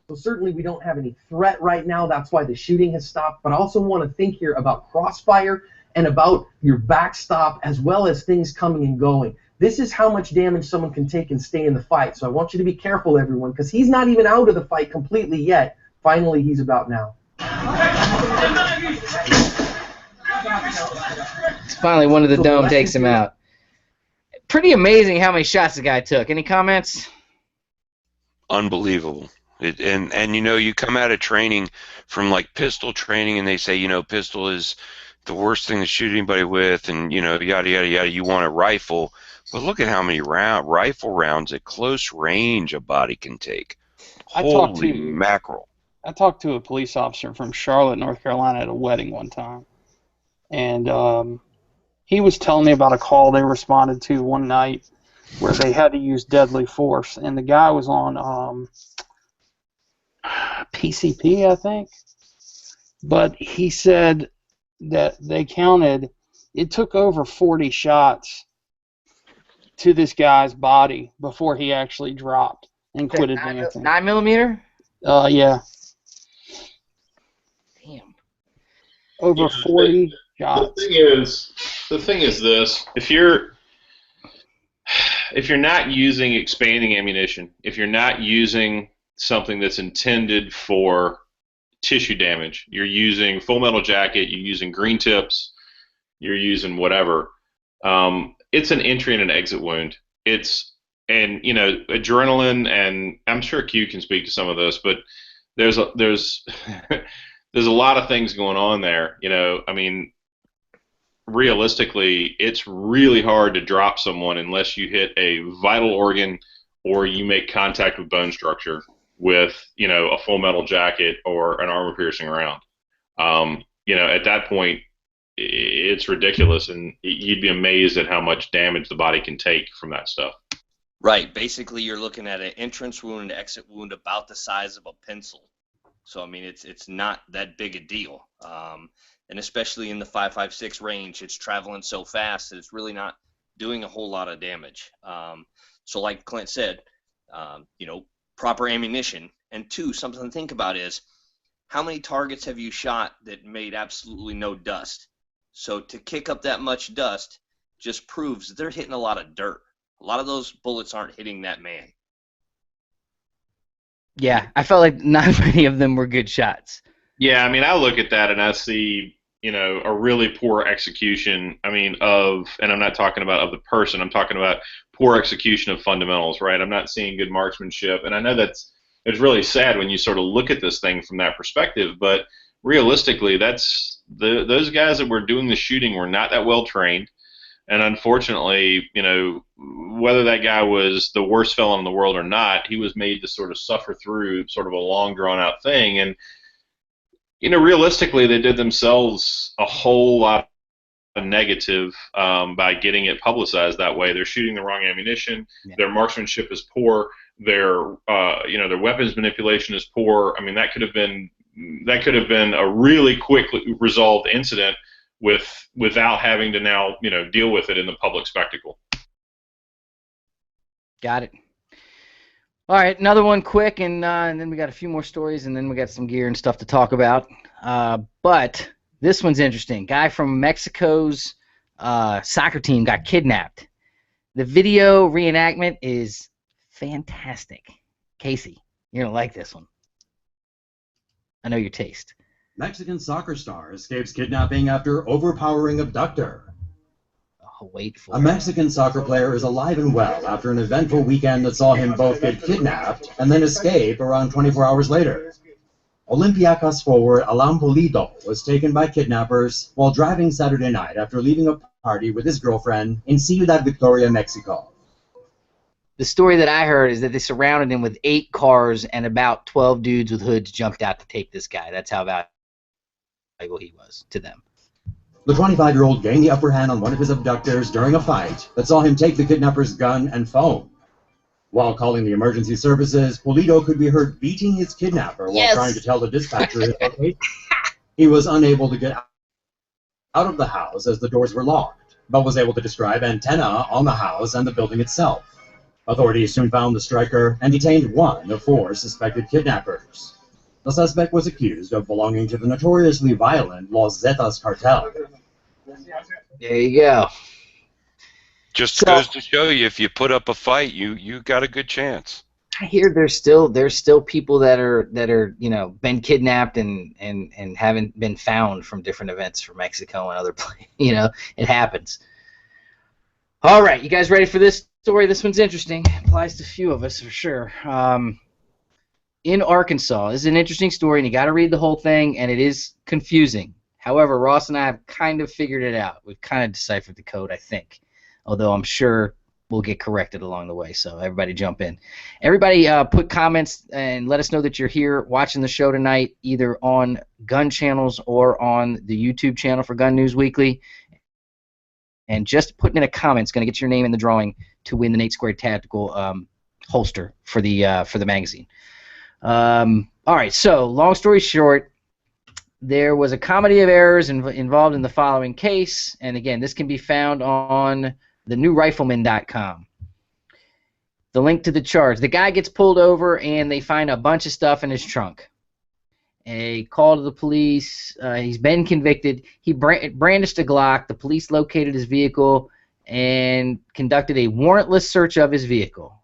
So certainly we don't have any threat right now. That's why the shooting has stopped. But I also want to think here about crossfire and about your backstop as well as things coming and going. This is how much damage someone can take and stay in the fight. So I want you to be careful, everyone, because he's not even out of the fight completely yet. Finally, he's about now. Finally, one of the dome takes him out. Pretty amazing how many shots the guy took. Any comments? Unbelievable. And you come out of training from like pistol training, and they say, pistol is the worst thing to shoot anybody with, and yada yada yada. You want a rifle, but look at how many rifle rounds at close range a body can take. Holy mackerel! I talked to a police officer from Charlotte, North Carolina, at a wedding one time, and he was telling me about a call they responded to one night where they had to use deadly force, and the guy was on PCP, I think, but he said that they counted, it took over 40 shots to this guy's body before he actually dropped and quit advancing. 9mm? Yeah. Damn. Over 40 shots. The thing is this: if you're not using expanding ammunition, if you're not using something that's intended for tissue damage, you're using Full Metal Jacket, you're using green tips, you're using whatever, it's an entry and an exit wound. And adrenaline, and I'm sure Q can speak to some of this, but there's a lot of things going on there. I mean, realistically, it's really hard to drop someone unless you hit a vital organ or you make contact with bone structure with, a Full Metal Jacket or an armor-piercing round. At that point, it's ridiculous, and you'd be amazed at how much damage the body can take from that stuff. Right. Basically, you're looking at an entrance wound, an exit wound about the size of a pencil. So, I mean, it's not that big a deal. And especially in the 5.56 range, it's traveling so fast that it's really not doing a whole lot of damage. So like Clint said, proper ammunition And two, something to think about is, how many targets have you shot that made absolutely no dust? So to kick up that much dust just proves they're hitting a lot of dirt. A lot of those bullets aren't hitting that man. Yeah, I felt like not many of them were good shots. Yeah, I mean, I look at that and I see, a really poor execution. I mean, and I'm not talking about of the person. I'm talking about poor execution of fundamentals, right? I'm not seeing good marksmanship, and I know it's really sad when you sort of look at this thing from that perspective. But realistically, those guys that were doing the shooting were not that well trained, and unfortunately, whether that guy was the worst felon in the world or not, he was made to sort of suffer through sort of a long, drawn-out thing, and realistically, they did themselves a whole lot of negative by getting it publicized that way. They're shooting the wrong ammunition. Yeah. Their marksmanship is poor. Their weapons manipulation is poor. I mean, that could have been a really quickly resolved incident without having to now deal with it in the public spectacle. Got it. All right, another one quick, and then we got a few more stories, and then we got some gear and stuff to talk about. But this one's interesting. Guy from Mexico's soccer team got kidnapped. The video reenactment is fantastic. Casey, you're going to like this one. I know your taste. Mexican soccer star escapes kidnapping after overpowering abductor. Wait for a Mexican soccer player is alive and well after an eventful weekend that saw him both get kidnapped and then escape around 24 hours later. Olympiacos forward Alan Pulido was taken by kidnappers while driving Saturday night after leaving a party with his girlfriend in Ciudad Victoria, Mexico. The story that I heard is that they surrounded him with 8 cars and about 12 dudes with hoods jumped out to take this guy. That's how valuable he was to them. The 25-year-old gained the upper hand on one of his abductors during a fight that saw him take the kidnapper's gun and phone. While calling the emergency services, Pulido could be heard beating his kidnapper while trying to tell the dispatcher his location. He was unable to get out of the house as the doors were locked, but was able to describe antenna on the house and the building itself. Authorities soon found the striker and detained one of 4 suspected kidnappers. The suspect was accused of belonging to the notoriously violent Los Zetas cartel. There you go. Just goes to show you, if you put up a fight, you got a good chance. I hear there's still people that are been kidnapped and haven't been found from different events from Mexico and other places. It happens. All right, you guys ready for this story? This one's interesting. Applies to a few of us for sure. In Arkansas, this is an interesting story, and you got to read the whole thing, and it is confusing. However, Ross and I have kind of figured it out. We've kind of deciphered the code, I think, although I'm sure we'll get corrected along the way, so everybody jump in. Everybody put comments and let us know that you're here watching the show tonight, either on gun channels or on the YouTube channel for Gun News Weekly. And just putting in a comment is going to get your name in the drawing to win the Nate Squared Tactical holster for the magazine. All right, so long story short, there was a comedy of errors involved in the following case, and again, this can be found on thenewrifleman.com. The link to the charge. The guy gets pulled over, and they find a bunch of stuff in his trunk. A call to the police. He's been convicted. He brandished a Glock. The police located his vehicle and conducted a warrantless search of his vehicle.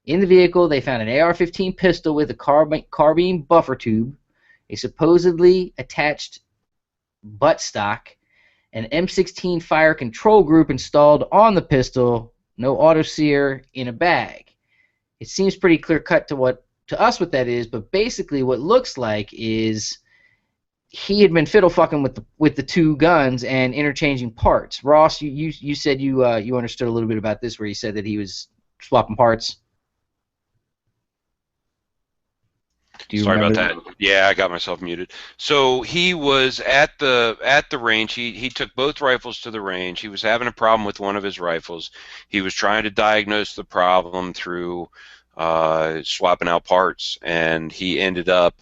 In the vehicle, they found an AR-15 pistol with a carbine buffer tube, a supposedly attached buttstock, an M16 fire control group installed on the pistol, no auto-sear, in a bag. It seems pretty clear-cut to us what that is, but basically what looks like is he had been fiddle-fucking with the 2 guns and interchanging parts. Ross, you said you understood a little bit about this, where you said that he was swapping parts. Sorry about that. Yeah, I got myself muted. So he was at the range. He took both rifles to the range. He was having a problem with one of his rifles. He was trying to diagnose the problem through swapping out parts, and he ended up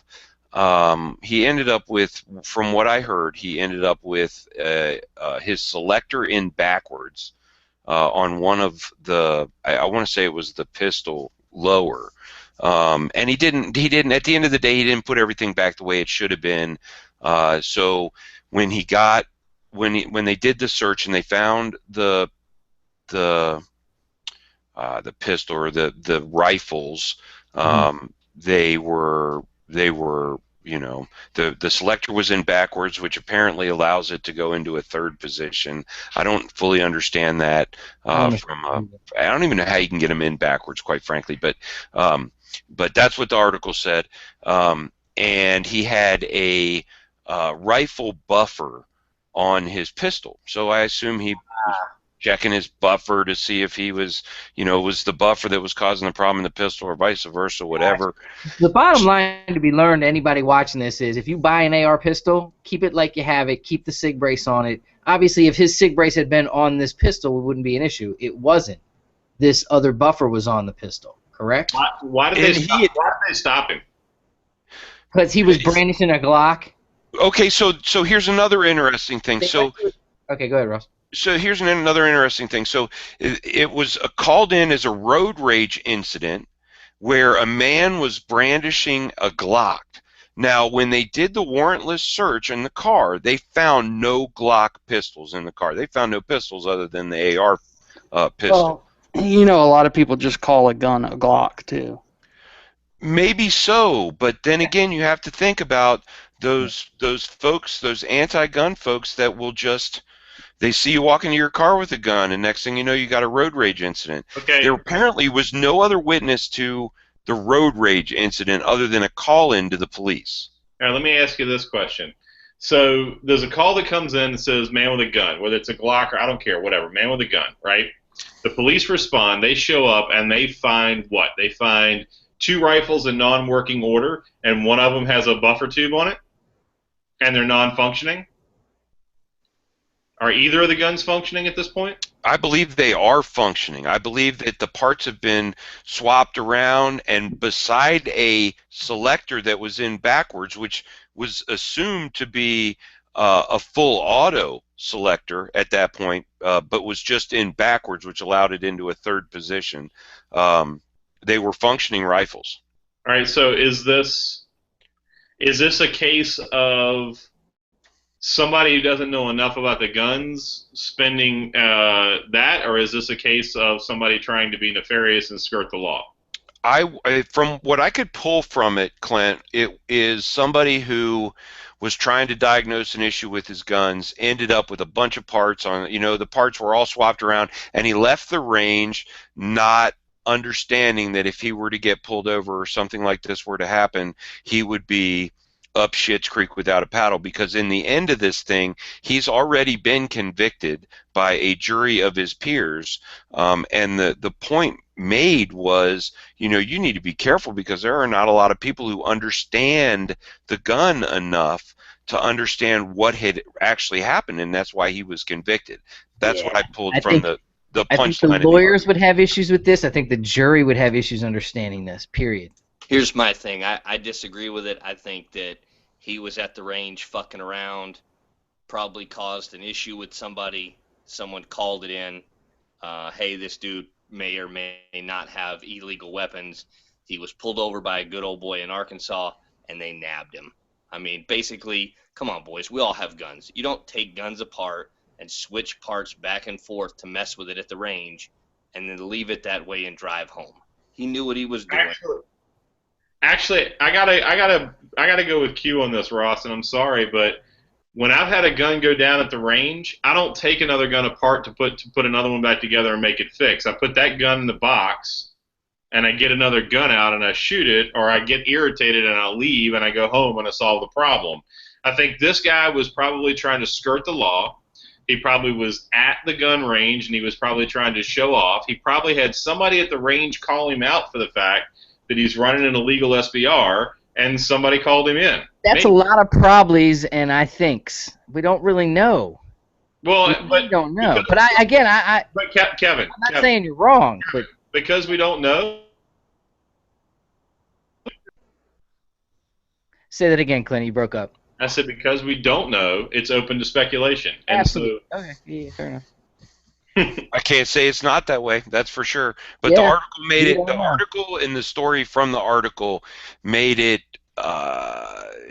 with, from what I heard, he ended up with his selector in backwards on one of the, I want to say it was the pistol lower. And he didn't. At the end of the day, he didn't put everything back the way it should have been. So when they did the search and they found the pistol or the rifles, they were the selector was in backwards, which apparently allows it to go into a third position. I don't fully understand that. I don't even know how you can get them in backwards, quite frankly. But that's what the article said. And he had a rifle buffer on his pistol, so I assume he was checking his buffer to see if he was, was the buffer that was causing the problem in the pistol, or vice versa, whatever. The bottom line to be learned to anybody watching this is, if you buy an AR pistol, keep it like you have it. Keep the SIG brace on it. Obviously, if his SIG brace had been on this pistol, it wouldn't be an issue. It wasn't. This other buffer was on the pistol, correct? Why did they stop him? Because he was brandishing a Glock. Okay, so here's another interesting thing. Okay, go ahead, Ross. So here's another interesting thing. So it was called in as a road rage incident where a man was brandishing a Glock. Now, when they did the warrantless search in the car, they found no Glock pistols in the car. They found no pistols other than the AR pistol. Well, a lot of people just call a gun a Glock, too. Maybe so, but then again, you have to think about those folks, those anti-gun folks that will just... They see you walk into your car with a gun, and next thing you know, you got a road rage incident. Okay. There apparently was no other witness to the road rage incident other than a call-in to the police. All right, let me ask you this question. So there's a call that comes in that says man with a gun, whether it's a Glock or I don't care, whatever, man with a gun, right? The police respond, they show up, and they find what? They find 2 rifles in non-working order, and one of them has a buffer tube on it, and they're non-functioning? Are either of the guns functioning at this point? I believe they are functioning. I believe that the parts have been swapped around, and beside a selector that was in backwards, which was assumed to be a full auto selector at that point, but was just in backwards, which allowed it into a third position, they were functioning rifles. All right, so is this a case of somebody who doesn't know enough about the guns spending that, or is this a case of somebody trying to be nefarious and skirt the law? From what I could pull from it, Clint, it is somebody who was trying to diagnose an issue with his guns, ended up with a bunch of parts on, the parts were all swapped around, and he left the range not understanding that if he were to get pulled over or something like this were to happen, he would be up shit's creek without a paddle, because in the end of this thing, he's already been convicted by a jury of his peers, and the point made was, you need to be careful, because there are not a lot of people who understand the gun enough to understand what had actually happened, and that's why he was convicted. That's what I pulled from the punchline. I think the lawyers would have issues with this. I think the jury would have issues understanding this, period. Here's my thing. I disagree with it. I think that he was at the range fucking around, probably caused an issue with somebody. Someone called it in. Hey, this dude may or may not have illegal weapons. He was pulled over by a good old boy in Arkansas, and they nabbed him. I mean, basically, come on, boys. We all have guns. You don't take guns apart and switch parts back and forth to mess with it at the range and then leave it that way and drive home. He knew what he was doing. Actually, I gotta go with Q on this, Ross, and I'm sorry, but when I've had a gun go down at the range, I don't take another gun apart to put another one back together and make it fix. I put that gun in the box, and I get another gun out and I shoot it, or I get irritated and I leave and I go home and I solve the problem. I think this guy was probably trying to skirt the law. He probably was at the gun range and he was probably trying to show off. He probably had somebody at the range call him out for the fact that he's running an illegal SBR, and somebody called him in. That's a lot of probablys and I thinks. We don't really know. Well, we don't know. But Kevin, I'm not saying you're wrong, but because we don't know. Say that again, Clint. You broke up. I said because we don't know, it's open to speculation. And Absolutely. Okay. Yeah, fair enough. I can't say it's not that way. That's for sure. But the Yeah. article made it. Yeah. The article and the story from the article made it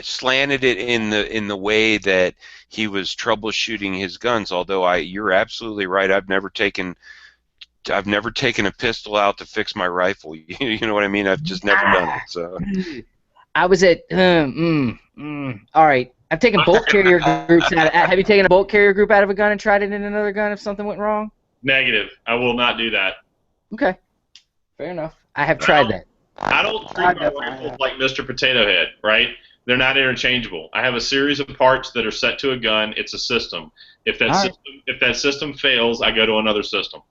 slanted it in the way that he was troubleshooting his guns. Although you're absolutely right. I've never taken a pistol out to fix my rifle. You know what I mean? I've just never done it. So I was at. All right. I've taken bolt carrier groups out. Have you taken a bolt carrier group out of a gun and tried it in another gun if something went wrong? Negative. I will not do that. Okay. Fair enough. I have tried that. I don't treat my rifles like Mr. Potato Head, right? They're not interchangeable. I have a series of parts that are set to a gun. It's a system. If that system fails, I go to another system.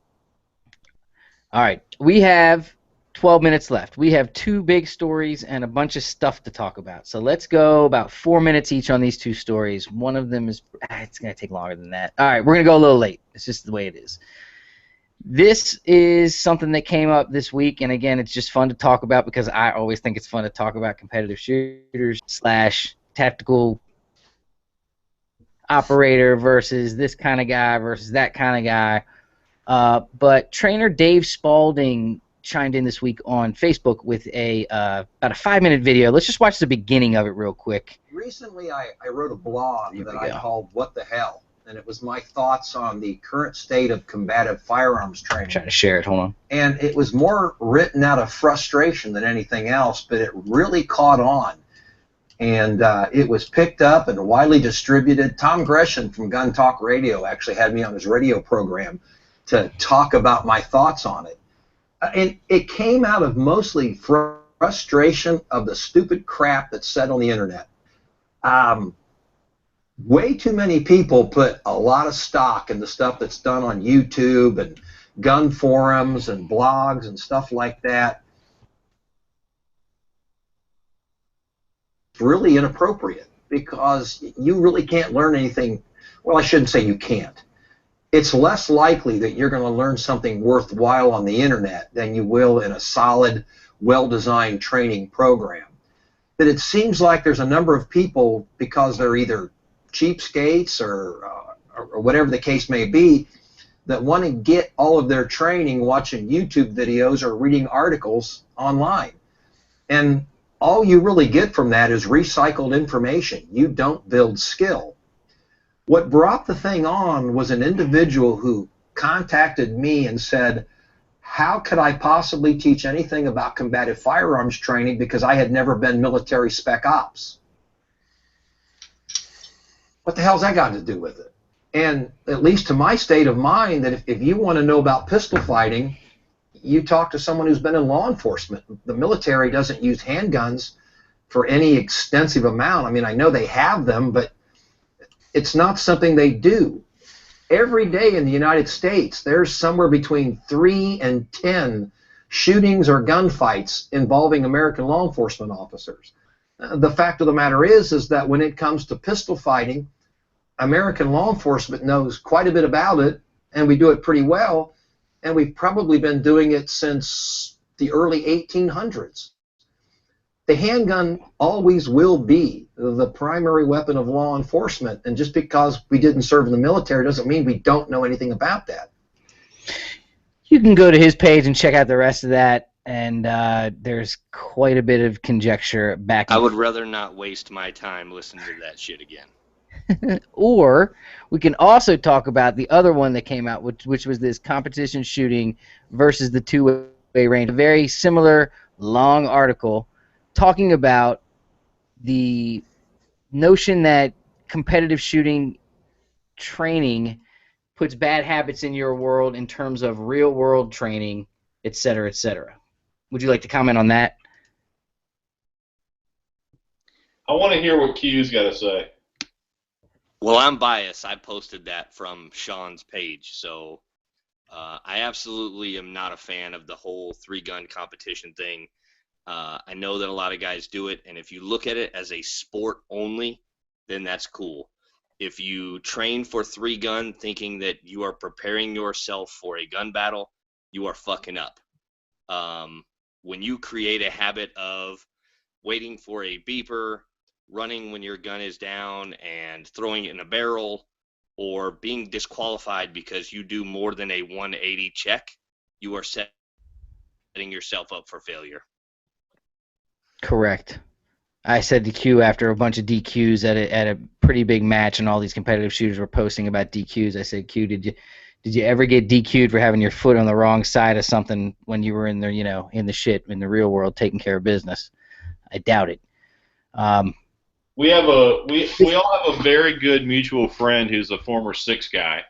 All right. We have 12 minutes left. We have 2 big stories and a bunch of stuff to talk about. So let's go about 4 minutes each on these 2 stories. One of them is it's going to take longer than that. All right, we're going to go a little late. It's just the way it is. This is something that came up this week, and again, it's just fun to talk about because I always think it's fun to talk about competitive shooters / tactical operator versus this kind of guy versus that kind of guy. But trainer Dave Spalding chimed in this week on Facebook with about a 5-minute video. Let's just watch the beginning of it real quick. Recently, I wrote a blog that I called What the Hell? And it was my thoughts on the current state of combative firearms training. Try to share it. Hold on. And it was more written out of frustration than anything else, but it really caught on. And it was picked up and widely distributed. Tom Gresham from Gun Talk Radio actually had me on his radio program to talk about my thoughts on it. And it came out of mostly frustration of the stupid crap that's said on the internet. Way too many people put a lot of stock in the stuff that's done on YouTube and gun forums and blogs and stuff like that. It's really inappropriate because you really can't learn anything. Well, I shouldn't say you can't. It's less likely that you're going to learn something worthwhile on the internet than you will in a solid, well-designed training program. But it seems like there's a number of people, because they're either cheapskates or whatever the case may be, that want to get all of their training watching YouTube videos or reading articles online. And all you really get from that is recycled information. You don't build skill. What brought the thing on was an individual who contacted me and said, how could I possibly teach anything about combative firearms training because I had never been military spec ops? What the hell's that got to do with it? And at least to my state of mind, that if you want to know about pistol fighting, you talk to someone who's been in law enforcement. The military doesn't use handguns for any extensive amount. I mean, I know they have them, but it's not something they do. Every day in the United States, there's somewhere between 3 and 10 shootings or gunfights involving American law enforcement officers. The fact of the matter is that when it comes to pistol fighting, American law enforcement knows quite a bit about it, and we do it pretty well, and we've probably been doing it since the early 1800s. The handgun always will be the primary weapon of law enforcement, and just because we didn't serve in the military doesn't mean we don't know anything about that. You can go to his page and check out the rest of that, and there's quite a bit of conjecture back. I would rather not waste my time listening to that shit again. Or we can also talk about the other one that came out, which was this competition shooting versus the two-way range. A very similar long article talking about the notion that competitive shooting training puts bad habits in your world in terms of real-world training, etc., etc. Would you like to comment on that? I want to hear what Q's got to say. Well, I'm biased. I posted that from Sean's page, so I absolutely am not a fan of the whole three-gun competition thing. I know that a lot of guys do it, and if you look at it as a sport only, then that's cool. If you train for three-gun thinking that you are preparing yourself for a gun battle, you are fucking up. When you create a habit of waiting for a beeper, running when your gun is down, and throwing it in a barrel, or being disqualified because you do more than a 180 check, you are setting yourself up for failure. Correct. I said to Q after a bunch of DQs at a pretty big match, and all these competitive shooters were posting about DQs. I said, Q, did you ever get DQ'd for having your foot on the wrong side of something when you were in the in the shit in the real world taking care of business? I doubt it. We all have a very good mutual friend who's a former Six guy,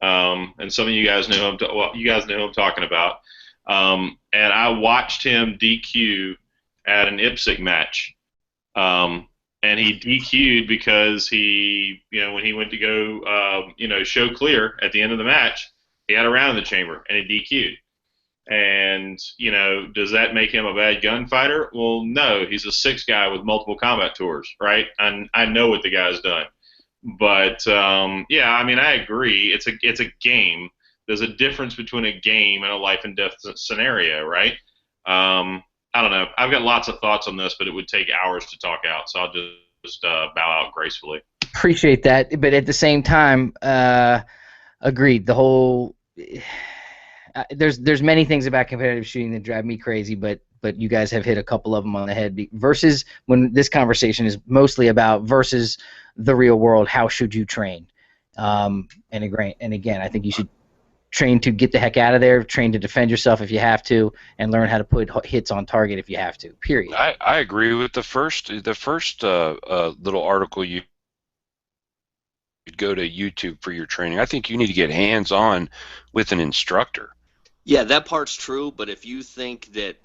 and some of you guys know him. You guys know who I'm talking about. And I watched him DQ at an IPSC match. And he DQ'd because he, when he went to go, show clear at the end of the match, he had a round in the chamber and he DQ'd. And, does that make him a bad gunfighter? Well, no. He's a Six guy with multiple combat tours, right? And I know what the guy's done. But, I agree. It's a game. There's a difference between a game and a life and death scenario, right? I don't know. I've got lots of thoughts on this, but it would take hours to talk out, so I'll just bow out gracefully. Appreciate that, but at the same time, agreed. The whole there's many things about competitive shooting that drive me crazy, but you guys have hit a couple of them on the head. Versus when this conversation is mostly about versus the real world, how should you train? And again, I think you should train to get the heck out of there, train to defend yourself if you have to, and learn how to put hits on target if you have to, period. I agree with the first little article you go to YouTube for your training. I think you need to get hands-on with an instructor. Yeah, that part's true, but if you think that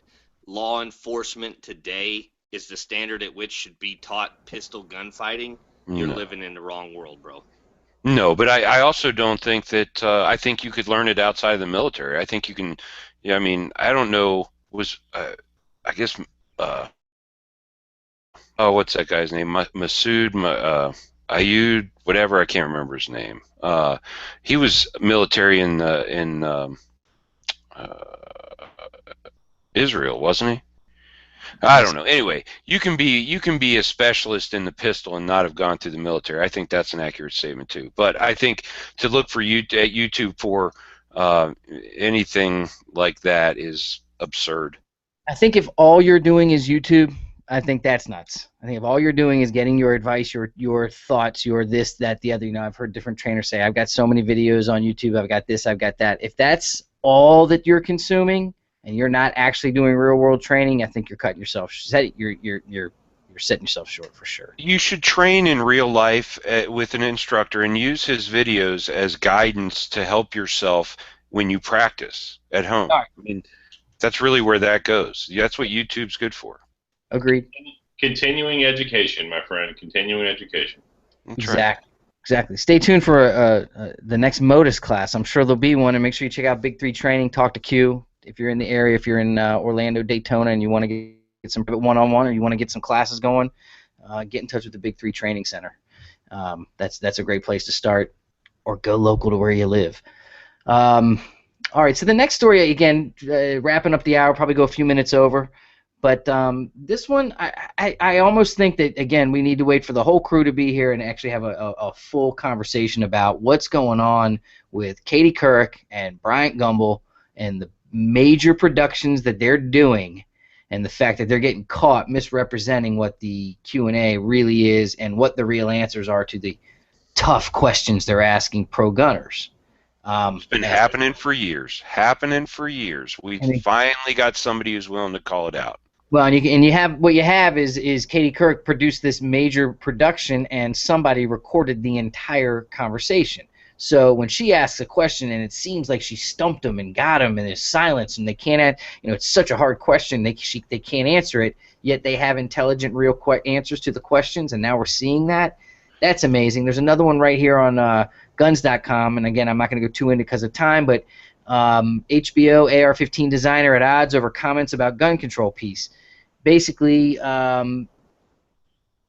law enforcement today is the standard at which should be taught pistol gunfighting, you're living in the wrong world, bro. No, but I also don't think that I think you could learn it outside of the military. I think you can. Yeah, I mean, I don't know. I guess what's that guy's name? Masood Ayud, whatever. I can't remember his name. He was military in Israel, wasn't he? I don't know. Anyway, you can be a specialist in the pistol and not have gone through the military. I think that's an accurate statement too. But I think to look for at YouTube for anything like that is absurd. I think if all you're doing is YouTube, I think that's nuts. I think if all you're doing is getting your advice, your thoughts, your this, that, the other. I've heard different trainers say, I've got so many videos on YouTube, I've got this, I've got that. If that's all that you're consuming, and you're not actually doing real-world training, I think you're cutting yourself. You're setting yourself short for sure. You should train in real life with an instructor and use his videos as guidance to help yourself when you practice at home. Right. I mean, that's really where that goes. That's what YouTube's good for. Agreed. Continuing education, my friend. Continuing education. Exactly. Stay tuned for the next Modus class. I'm sure there'll be one, and make sure you check out Big 3 Training. Talk to Q. If you're in the area, if you're in Orlando, Daytona, and you want to get some one-on-one, or you want to get some classes going, get in touch with the Big 3 Training Center. That's a great place to start, or go local to where you live. All right, so the next story, again, wrapping up the hour, probably go a few minutes over, but this one, I almost think that, again, we need to wait for the whole crew to be here and actually have a full conversation about what's going on with Katie Couric and Bryant Gumbel and the major productions that they're doing, and the fact that they're getting caught misrepresenting what the Q&A really is and what the real answers are to the tough questions they're asking pro-gunners. It's been happening for years. We finally got somebody who's willing to call it out. Well, and you have what you have is Katie Couric produced this major production, and somebody recorded the entire conversation. So when she asks a question and it seems like she stumped them and got them, and there's silence and they can't, it's such a hard question, they can't answer it, yet they have intelligent, real answers to the questions, and now we're seeing that. That's amazing. There's another one right here on guns.com, and again, I'm not going to go too into because of time, but HBO AR-15 designer at odds over comments about gun control piece. Basically,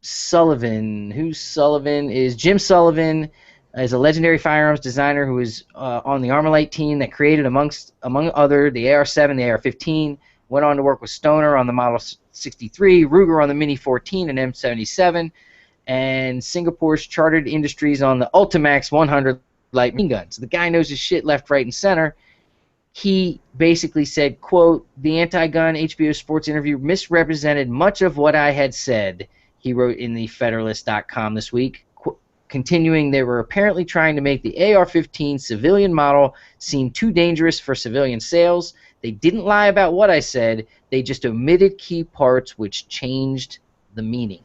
Sullivan, who's Sullivan, is Jim Sullivan, is a legendary firearms designer who is on the Armalite team that created, among other, the AR-7, the AR-15, went on to work with Stoner on the Model 63, Ruger on the Mini 14 and M77, and Singapore's Chartered Industries on the Ultimax 100 light machine guns. The guy knows his shit left, right, and center. He basically said, quote, "The anti-gun HBO Sports interview misrepresented much of what I had said," he wrote in the Federalist.com this week. Continuing, they were apparently trying to make the AR-15 civilian model seem too dangerous for civilian sales. They didn't lie about what I said. They just omitted key parts which changed the meaning.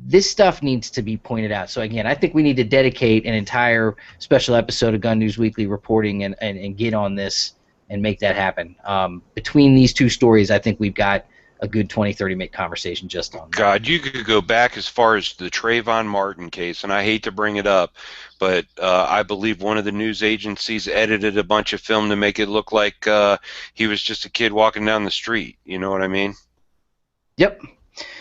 This stuff needs to be pointed out. So again, I think we need to dedicate an entire special episode of Gun News Weekly reporting and get on this and make that happen. Between these two stories, I think we've got a good 20, 30-minute conversation just on that. God, you could go back as far as the Trayvon Martin case, and I hate to bring it up, but I believe one of the news agencies edited a bunch of film to make it look like he was just a kid walking down the street. You know what I mean? Yep.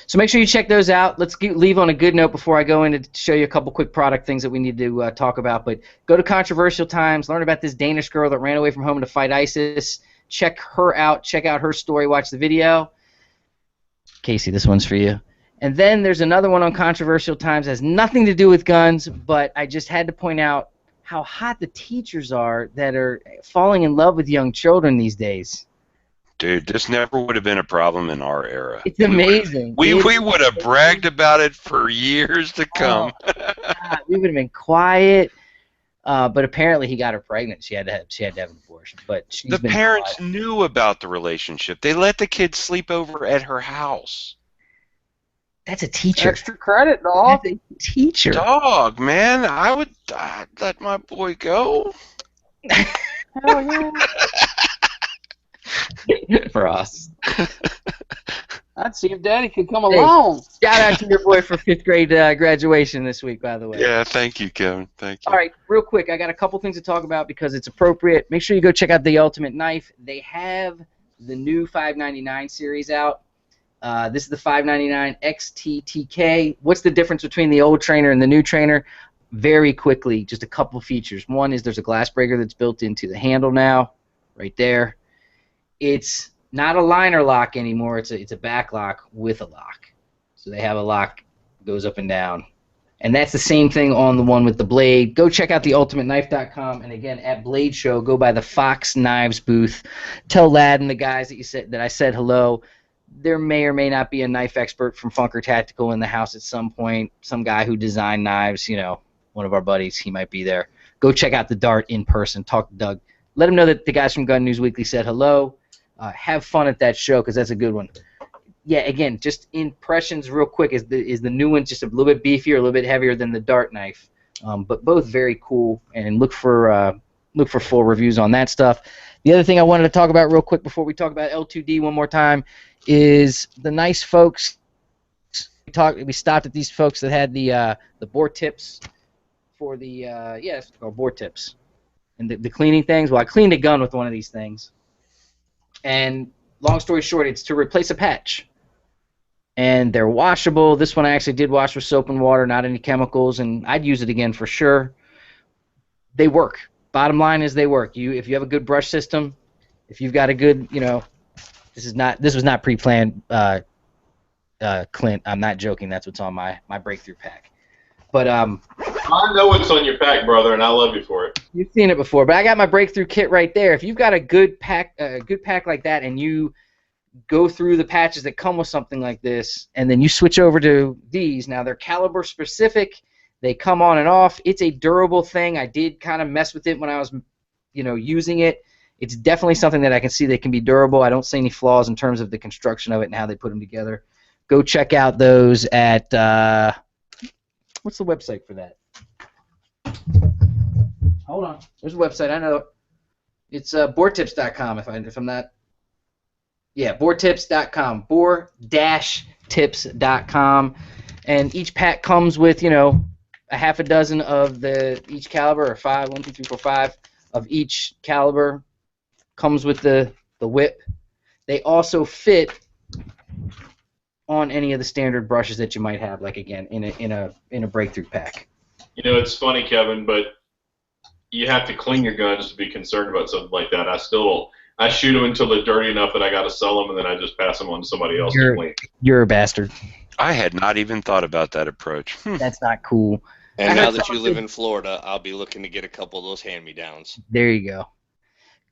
So make sure you check those out. Let's leave on a good note before I go in to show you a couple quick product things that we need to talk about. But go to Controversial Times, learn about this Danish girl that ran away from home to fight ISIS. Check her out. Check out her story. Watch the video. Casey, this one's for you. And then there's another one on Controversial Times. It has nothing to do with guns, but I just had to point out how hot the teachers are that are falling in love with young children these days. Dude, this never would have been a problem in our era. It's amazing. We would have bragged about it for years to come. God, we would have been quiet. But apparently he got her pregnant. She had to have an abortion. But she's the been parents quiet. knew about the relationship. They let the kids sleep over at her house. That's a teacher. Extra credit, dog. That's a teacher. Dog, man, I'd let my boy go. Hell yeah. For us. I'd see if Daddy could come along. Shout out to your boy for 5th grade graduation this week, by the way. Yeah, thank you, Kevin. Thank you. All right, real quick, I got a couple things to talk about because it's appropriate. Make sure you go check out The Ultimate Knife. They have the new $5.99 series out. This is the $5.99 XTTK. What's the difference between the old trainer and the new trainer? Very quickly, just a couple features. One is there's a glass breaker that's built into the handle now, right there. It's not a liner lock anymore. It's a back lock with a lock. So they have a lock goes up and down. And that's the same thing on the one with the blade. Go check out theultimateknife.com, and again at Blade Show, go by the Fox Knives booth. Tell Lad and the guys that I said hello. There may or may not be a knife expert from Funker Tactical in the house at some point. Some guy who designed knives, one of our buddies, he might be there. Go check out the Dart in person. Talk to Doug. Let him know that the guys from Gun News Weekly said hello. Have fun at that show because that's a good one. Yeah, again, just impressions real quick. Is the new one just a little bit beefier, a little bit heavier than the Dart knife? But both very cool, and look for full reviews on that stuff. The other thing I wanted to talk about real quick before we talk about L2D one more time is the nice folks. We stopped at these folks that had the bore tips for the bore tips and the cleaning things. Well, I cleaned a gun with one of these things. And long story short, it's to replace a patch. And they're washable. This one I actually did wash with soap and water, not any chemicals, and I'd use it again for sure. They work. Bottom line is they work. If you have a good brush system, if you've got a good, this was not pre-planned, Clint. I'm not joking. That's what's on my breakthrough pack. But I know what's on your pack, brother, and I love you for it. You've seen it before, but I got my breakthrough kit right there. If you've got a good pack like that, and you go through the patches that come with something like this, and then you switch over to these. Now they're caliber specific. They come on and off. It's a durable thing. I did kind of mess with it when I was, using it. It's definitely something that I can see that can be durable. I don't see any flaws in terms of the construction of it and how they put them together. Go check out those at. What's the website for that? Hold on. There's a website. I know. It's boretips.com if I'm not. Yeah, boretips.com. Bore-tips.com. And each pack comes with, a half a dozen of each caliber, or 5, 1, 2, 3, 4, 5 of each caliber. Comes with the whip. They also fit on any of the standard brushes that you might have, like again in a breakthrough pack. It's funny, Kevin, but you have to clean your guns to be concerned about something like that. I still I shoot them until they're dirty enough that I got to sell them, and then I just pass them on to somebody else to clean. You're a bastard. I had not even thought about that approach. That's not cool. And now that you live in Florida, I'll be looking to get a couple of those hand-me-downs. There you go.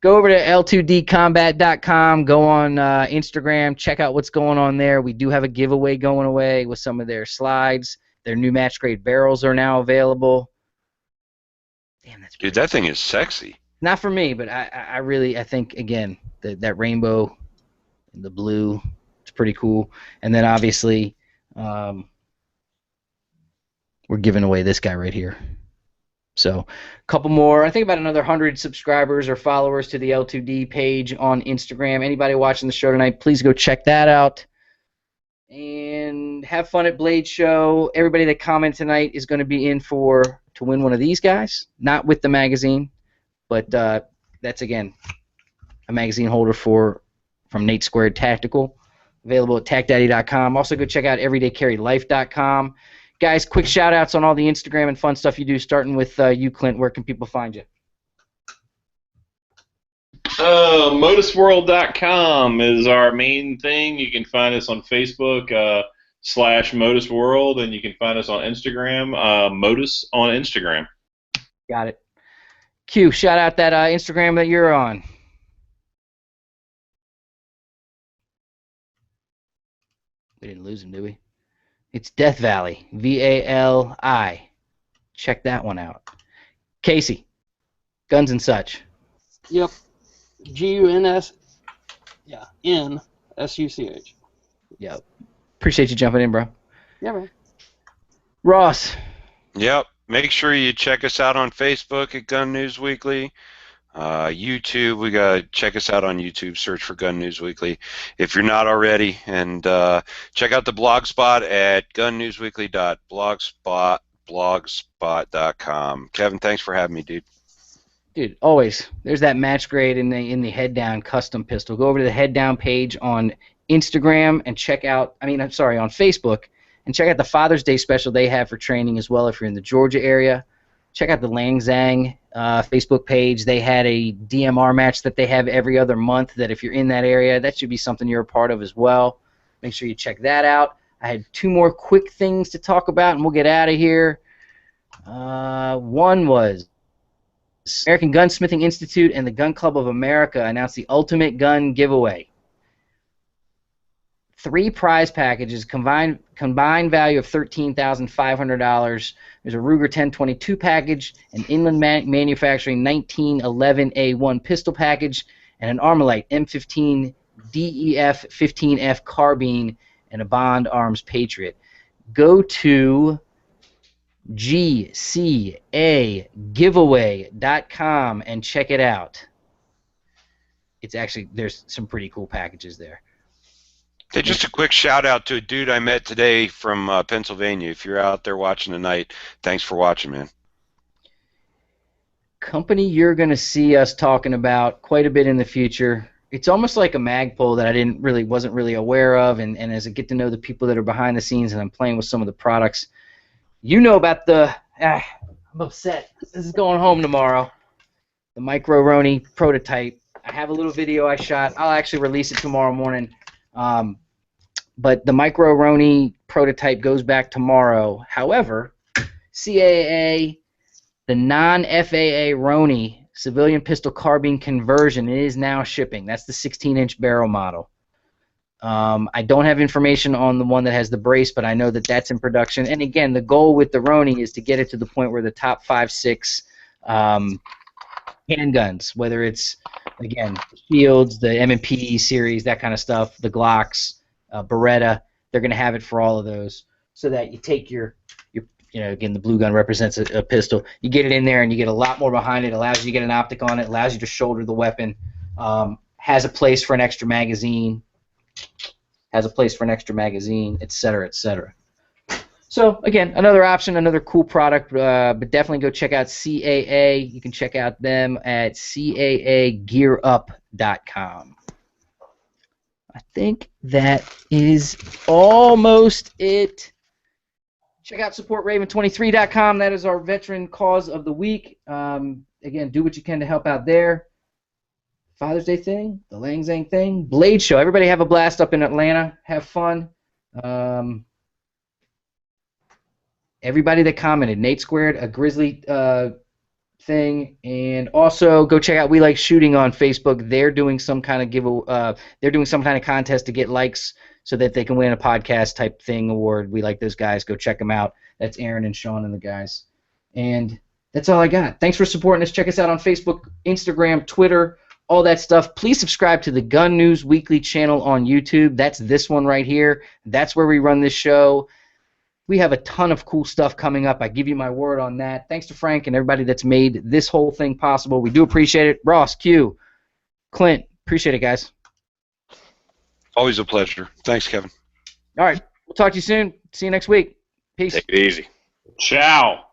Go over to L2Dcombat.com. Go on Instagram. Check out what's going on there. We do have a giveaway going away with some of their slides. Their new match-grade barrels are now available. Damn, that's Dude, that thing is sexy. not for me, but I think, again, that rainbow and the blue, it's pretty cool. And then, obviously, we're giving away this guy right here. So, a couple more. I think about another 100 subscribers or followers to the L2D page on Instagram. Anybody watching the show tonight, please go check that out. And have fun at Blade Show. Everybody that comments tonight is going to be in to win one of these guys. Not with the magazine, but that's, again, a magazine holder from Nate Squared Tactical. Available at TacDaddy.com. Also, go check out EverydayCarryLife.com. Guys, quick shout-outs on all the Instagram and fun stuff you do, starting with you, Clint. Where can people find you? Modusworld.com is our main thing. You can find us on Facebook /ModusWorld, and you can find us on Instagram, Modus on Instagram. Got it. Q, shout out that Instagram that you're on. We didn't lose him, did we? It's Death Valley, VALI. Check that one out. Casey, Guns and Such. Yep. GUNS. Yeah, NSUCH. Yep. Appreciate you jumping in, bro. Yeah, man. Ross. Yep. Make sure you check us out on Facebook at Gun News Weekly. YouTube, we gotta check us out on YouTube. Search for Gun News Weekly if you're not already, and check out the blogspot at gunnewsweekly.blogspot.com. Kevin, thanks for having me, dude. Dude, always. There's that match grade in the head down custom pistol. Go over to the head down page on Instagram and check out. on Facebook, and check out the Father's Day special they have for training as well. If you're in the Georgia area, check out the Lang Zang Facebook page. They had a DMR match that they have every other month. That if you're in that area, that should be something you're a part of as well. Make sure you check that out. I had two more quick things to talk about, and we'll get out of here. One was American Gunsmithing Institute and the Gun Club of America announced the Ultimate Gun Giveaway. 3 prize packages, combined value of $13,500. There's a Ruger 1022 package, an Inland Manufacturing 1911A1 pistol package, and an Armalite M15 DEF 15F carbine, and a Bond Arms Patriot. Go to GCAgiveaway.com and check it out. It's actually, there's some pretty cool packages there. Hey, just a quick shout out to a dude I met today from Pennsylvania. If you're out there watching tonight, thanks for watching, man. Company you're going to see us talking about quite a bit in the future. It's almost like a Magpul that I wasn't really aware of, and as I get to know the people that are behind the scenes and I'm playing with some of the products, you know about I'm upset. This is going home tomorrow. The Micro Roni prototype. I have a little video I shot. I'll actually release it tomorrow morning. But the Micro Roni prototype goes back tomorrow. However, CAA, the non-FAA Roni civilian pistol carbine conversion is now shipping. That's the 16-inch barrel model. I don't have information on the one that has the brace, but I know that that's in production. And again, the goal with the Roni is to get it to the point where the top 5, 6 handguns, whether it's, again, the Shields, the M&P series, that kind of stuff, the Glocks, Beretta, they're going to have it for all of those, so that you take your again, the blue gun represents a pistol. You get it in there and you get a lot more behind it. Allows you to get an optic on it. Allows you to shoulder the weapon. Has a place for an extra magazine. Etc., etc. So, again, another option, another cool product, but definitely go check out CAA. You can check out them at CAAGearUp.com. I think that is almost it. Check out SupportRaven23.com. That is our veteran cause of the week. Again, do what you can to help out there. Father's Day thing, the Lang Zang thing, Blade Show. Everybody have a blast up in Atlanta. Have fun. Everybody that commented, Nate Squared, a Grizzly thing, and also go check out We Like Shooting on Facebook. They're doing some kind of they're doing some kind of contest to get likes so that they can win a podcast type thing award. We like those guys. Go check them out. That's Aaron and Sean and the guys. And that's all I got. Thanks for supporting us. Check us out on Facebook, Instagram, Twitter, all that stuff. Please subscribe to the Gun News Weekly channel on YouTube. That's this one right here. That's where we run this show. We have a ton of cool stuff coming up. I give you my word on that. Thanks to Frank and everybody that's made this whole thing possible. We do appreciate it. Ross, Q, Clint, appreciate it, guys. Always a pleasure. Thanks, Kevin. All right. We'll talk to you soon. See you next week. Peace. Take it easy. Ciao.